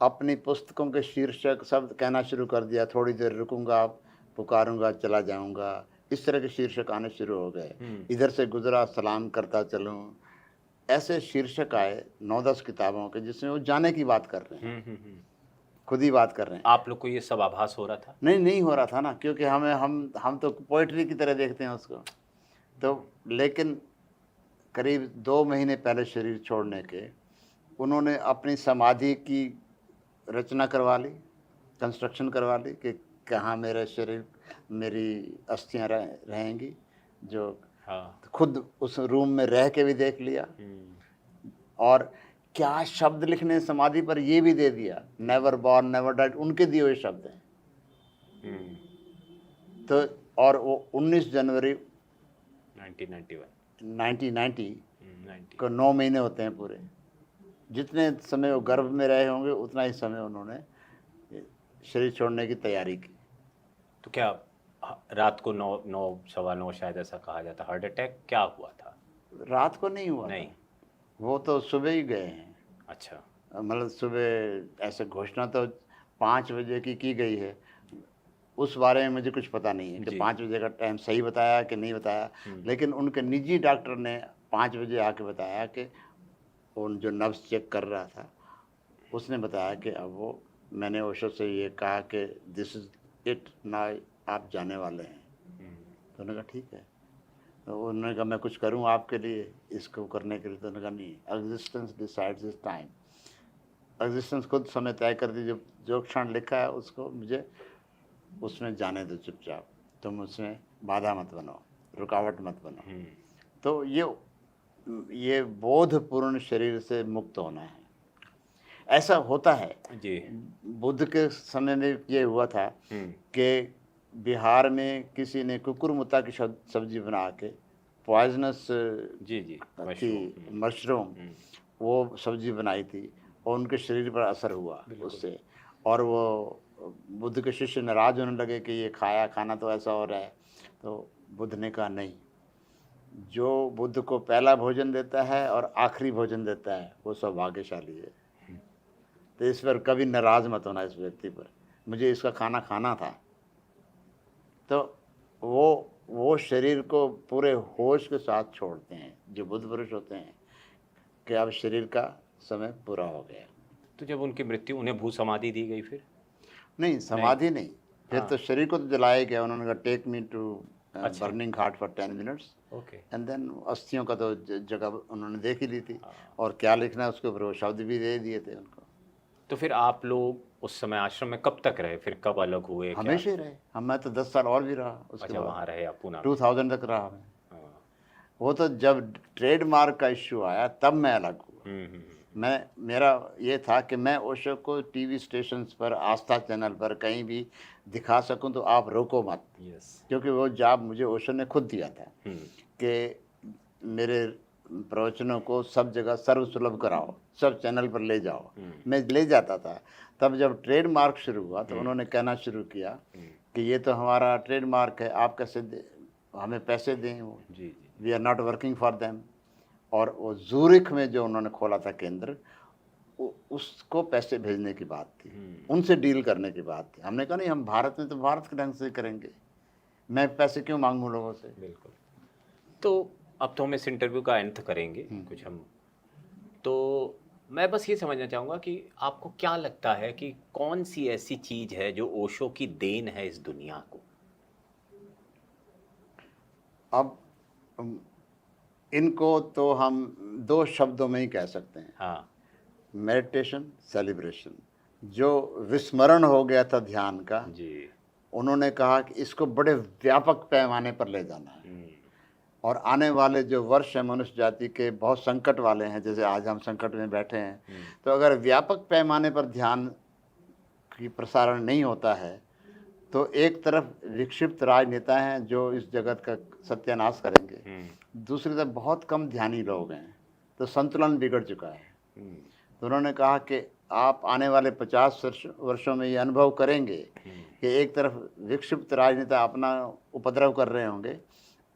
अपनी पुस्तकों के शीर्षक शब्द कहना शुरू कर दिया, थोड़ी देर रुकूंगा, पुकारूंगा, चला जाऊंगा, इस तरह के शीर्षक आने शुरू हो गए। इधर से गुजरा सलाम करता चलूं, ऐसे शीर्षक आए 9-10 किताबों के जिसमें वो जाने की बात कर रहे हैं, खुद ही बात कर रहे हैं। आप लोग को ये सब आभास हो रहा था? नहीं हो रहा था ना, क्योंकि हम तो पोइट्री की तरह देखते हैं उसको। तो लेकिन करीब 2 महीने पहले शरीर छोड़ने के उन्होंने अपनी समाधि की रचना करवा ली, कंस्ट्रक्शन करवा ली कि कहाँ मेरा शरीर, मेरी अस्थियाँ रहेंगी, जो हाँ। खुद उस रूम में रह के भी देख लिया, और क्या शब्द लिखने समाधि पर ये भी दे दिया, नेवर बॉर्न नेवर डाइड, उनके दिए हुए शब्द हैं। तो और वो 19 जनवरी 1990 को 9 महीने होते हैं पूरे। जितने समय वो गर्भ में रहे होंगे उतना ही समय उन्होंने शरीर छोड़ने की तैयारी की। तो क्या रात को 9 9 सवा 9 शायद ऐसा कहा जाता, हार्ट अटैक क्या हुआ था? रात को नहीं हुआ नहीं। था, वो तो सुबह ही गए हैं। अच्छा। मतलब सुबह ऐसे घोषणा तो 5 बजे की गई है, उस बारे में मुझे कुछ पता नहीं है कि जी। 5 बजे का टाइम सही बताया कि नहीं बताया। लेकिन उनके निजी डॉक्टर ने 5 बजे आके बताया कि उन जो नब्ज चेक कर रहा था उसने बताया कि अब वो, मैंने ओशो से ये कहा कि दिस इज इट ना, आप जाने वाले हैं। तो उन्होंने कहा ठीक है। तो उन्होंने कहा मैं कुछ करूं आपके लिए इसको करने के लिए? तो उन्होंने कहा नहीं, existence decides this time, existence खुद समय तय कर दीजिए, जो क्षण लिखा है उसको मुझे उसमें जाने दो चुपचाप, तुम उसमें बाधा मत बनो, रुकावट मत बनो। तो ये बोधपूर्ण शरीर से मुक्त होना है। ऐसा होता है जी। बुद्ध के समय में ये हुआ था कि बिहार में किसी ने कुकुरमुत्ता की सब्जी बना के, पॉइजनस जी जी थी मशरूम, वो सब्जी बनाई थी और उनके शरीर पर असर हुआ उससे। और वो बुद्ध के शिष्य नाराज होने लगे कि ये खाना तो ऐसा हो रहा है। तो बुद्ध ने कहा नहीं, जो बुद्ध को पहला भोजन देता है और आखिरी भोजन देता है वो सौभाग्यशाली है। तो इस पर कभी नाराज मत होना इस व्यक्ति पर, मुझे इसका खाना खाना था। तो वो शरीर को पूरे होश के साथ छोड़ते हैं जो बुद्ध पुरुष होते हैं कि अब शरीर का समय पूरा हो गया। तो जब उनकी मृत्यु, उन्हें भू समाधि दी गई फिर? नहीं, समाधि नहीं, फिर तो शरीर को तो जलाया गया। उन्होंने कहा take me to burning ghat for 10 minutes, okay. And then अस्थियों का तो जगह उन्होंने देख ही ली थी, और क्या लिखना है उसके ऊपर वो शब्द भी दे दिए थे उनको। तो फिर आप लोग उस समय आश्रम में कब तक रहे, फिर कब अलग हुए? हमेशा ही रहे हम, मैं तो 10 साल और भी रहा उसके अच्छा, बाद। वहाँ रहे आप पूना में? 2000 तक रहा मैं। हाँ। वो तो जब ट्रेडमार्क का इश्यू आया तब मैं अलग हुआ। मेरा ये था कि मैं ओशो को टीवी स्टेशंस पर, आस्था चैनल पर कहीं भी दिखा सकूं तो आप रोको मत। क्योंकि वो जॉब मुझे ओशो ने खुद दिया था कि मेरे प्रवचनों को सब जगह सर्वसुलभ कराओ, सब चैनल पर ले जाओ। मैं ले जाता था। तब जब ट्रेडमार्क शुरू हुआ तो उन्होंने कहना शुरू किया कि ये तो हमारा ट्रेडमार्क है, आप कैसे हमें पैसे दें? वो we are not working for them. और वो जूरिख में जो उन्होंने खोला था केंद्र, उसको पैसे भेजने की बात थी, उनसे डील करने की बात थी। हमने कहा नहीं, हम भारत में तो भारत के ढंग से करेंगे, मैं पैसे क्यों मांगूं लोगों से। बिल्कुल। तो अब तो हम इस इंटरव्यू का अंत करेंगे कुछ हम, तो मैं बस ये समझना चाहूँगा कि आपको क्या लगता है कि कौन सी ऐसी चीज़ है जो ओशो की देन है इस दुनिया को? अब इनको तो हम 2 शब्दों में ही कह सकते हैं। हाँ। Meditation, celebration. जो विस्मरण हो गया था ध्यान का जी। उन्होंने कहा कि इसको बड़े व्यापक पैमाने पर ले जाना है। और आने वाले जो वर्ष है मनुष्य जाति के बहुत संकट वाले हैं, जैसे आज हम संकट में बैठे हैं। तो अगर व्यापक पैमाने पर ध्यान की प्रसारण नहीं होता है तो एक तरफ विक्षिप्त राजनेता हैं जो इस जगत का सत्यानाश करेंगे, दूसरी तरफ बहुत कम ध्यानी लोग हैं, तो संतुलन बिगड़ चुका है। तो उन्होंने कहा कि आप आने वाले 50 वर्षों में ये अनुभव करेंगे कि एक तरफ विक्षिप्त राजनेता अपना उपद्रव कर रहे होंगे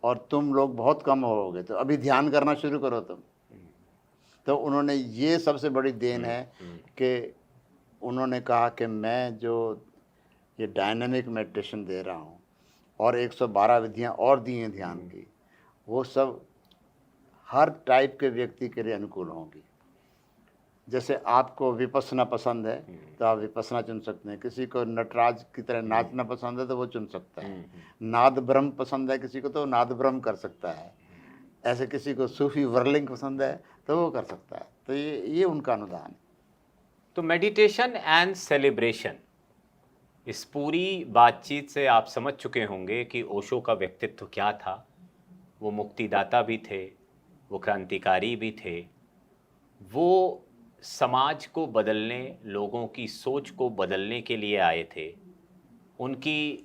और तुम लोग बहुत कम होगे, तो अभी ध्यान करना शुरू करो तुम। तो उन्होंने ये सबसे बड़ी देन है कि उन्होंने कहा कि मैं जो ये डायनामिक मेडिटेशन दे रहा हूँ और 112 विधियाँ और दी हैं ध्यान की, वो सब हर टाइप के व्यक्ति के लिए अनुकूल होंगी। जैसे आपको विपස්සना पसंद है तो आप विपස්සना चुन सकते हैं, किसी को नटराज की तरह नाचना पसंद है तो वो चुन सकता है, नाद ब्रह्म पसंद है किसी को तो नाद ब्रह्म कर सकता है, ऐसे किसी को सूफी वर्लिंग पसंद है तो वो कर सकता है। तो ये उनका अनुदान है। तो मेडिटेशन एंड सेलिब्रेशन, इस पूरी बातचीत से आप समझ चुके होंगे कि ओशो का व्यक्तित्व क्या था, वो मुक्तिदाता भी थे, वो क्रांतिकारी भी थे, वो समाज को बदलने, लोगों की सोच को बदलने के लिए आए थे। उनकी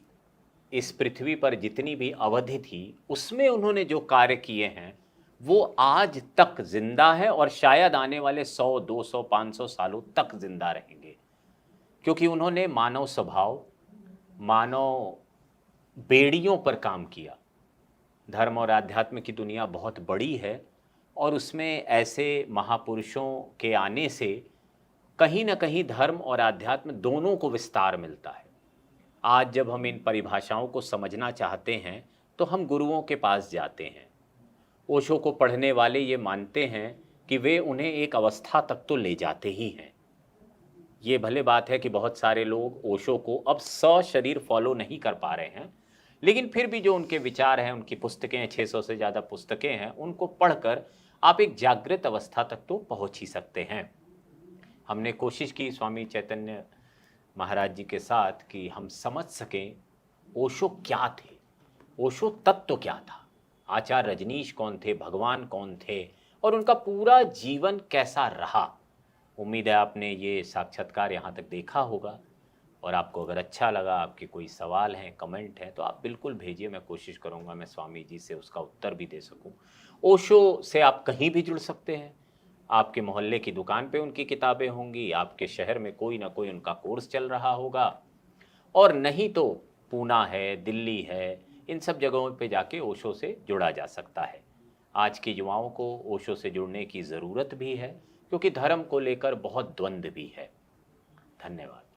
इस पृथ्वी पर जितनी भी अवधि थी, उसमें उन्होंने जो कार्य किए हैं वो आज तक जिंदा है और शायद आने वाले 100, 200, 500 सालों तक जिंदा रहेंगे, क्योंकि उन्होंने मानव स्वभाव, मानव बेड़ियों पर काम किया। धर्म और आध्यात्म की दुनिया बहुत बड़ी है और उसमें ऐसे महापुरुषों के आने से कहीं ना कहीं धर्म और आध्यात्म दोनों को विस्तार मिलता है। आज जब हम इन परिभाषाओं को समझना चाहते हैं तो हम गुरुओं के पास जाते हैं। ओशो को पढ़ने वाले ये मानते हैं कि वे उन्हें एक अवस्था तक तो ले जाते ही हैं। ये भले बात है कि बहुत सारे लोग ओशो को अब सशरीर फॉलो नहीं कर पा रहे हैं, लेकिन फिर भी जो उनके विचार हैं, उनकी पुस्तकें, 600 से ज़्यादा पुस्तकें हैं, उनको पढ़कर आप एक जागृत अवस्था तक तो पहुंच ही सकते हैं। हमने कोशिश की स्वामी चैतन्य महाराज जी के साथ कि हम समझ सकें ओशो क्या थे, ओशो तत्व क्या था, आचार्य रजनीश कौन थे, भगवान कौन थे और उनका पूरा जीवन कैसा रहा। उम्मीद है आपने ये साक्षात्कार यहाँ तक देखा होगा और आपको अगर अच्छा लगा, आपके कोई सवाल हैं, कमेंट हैं, तो आप बिल्कुल भेजिए। मैं कोशिश करूँगा मैं स्वामी जी से उसका उत्तर भी दे सकूँ। ओशो से आप कहीं भी जुड़ सकते हैं। आपके मोहल्ले की दुकान पे उनकी किताबें होंगी, आपके शहर में कोई ना कोई उनका कोर्स चल रहा होगा, और नहीं तो पूना है, दिल्ली है, इन सब जगहों पे जाके ओशो से जुड़ा जा सकता है। आज के युवाओं को ओशो से जुड़ने की ज़रूरत भी है, क्योंकि धर्म को लेकर बहुत द्वंद्व भी है। धन्यवाद।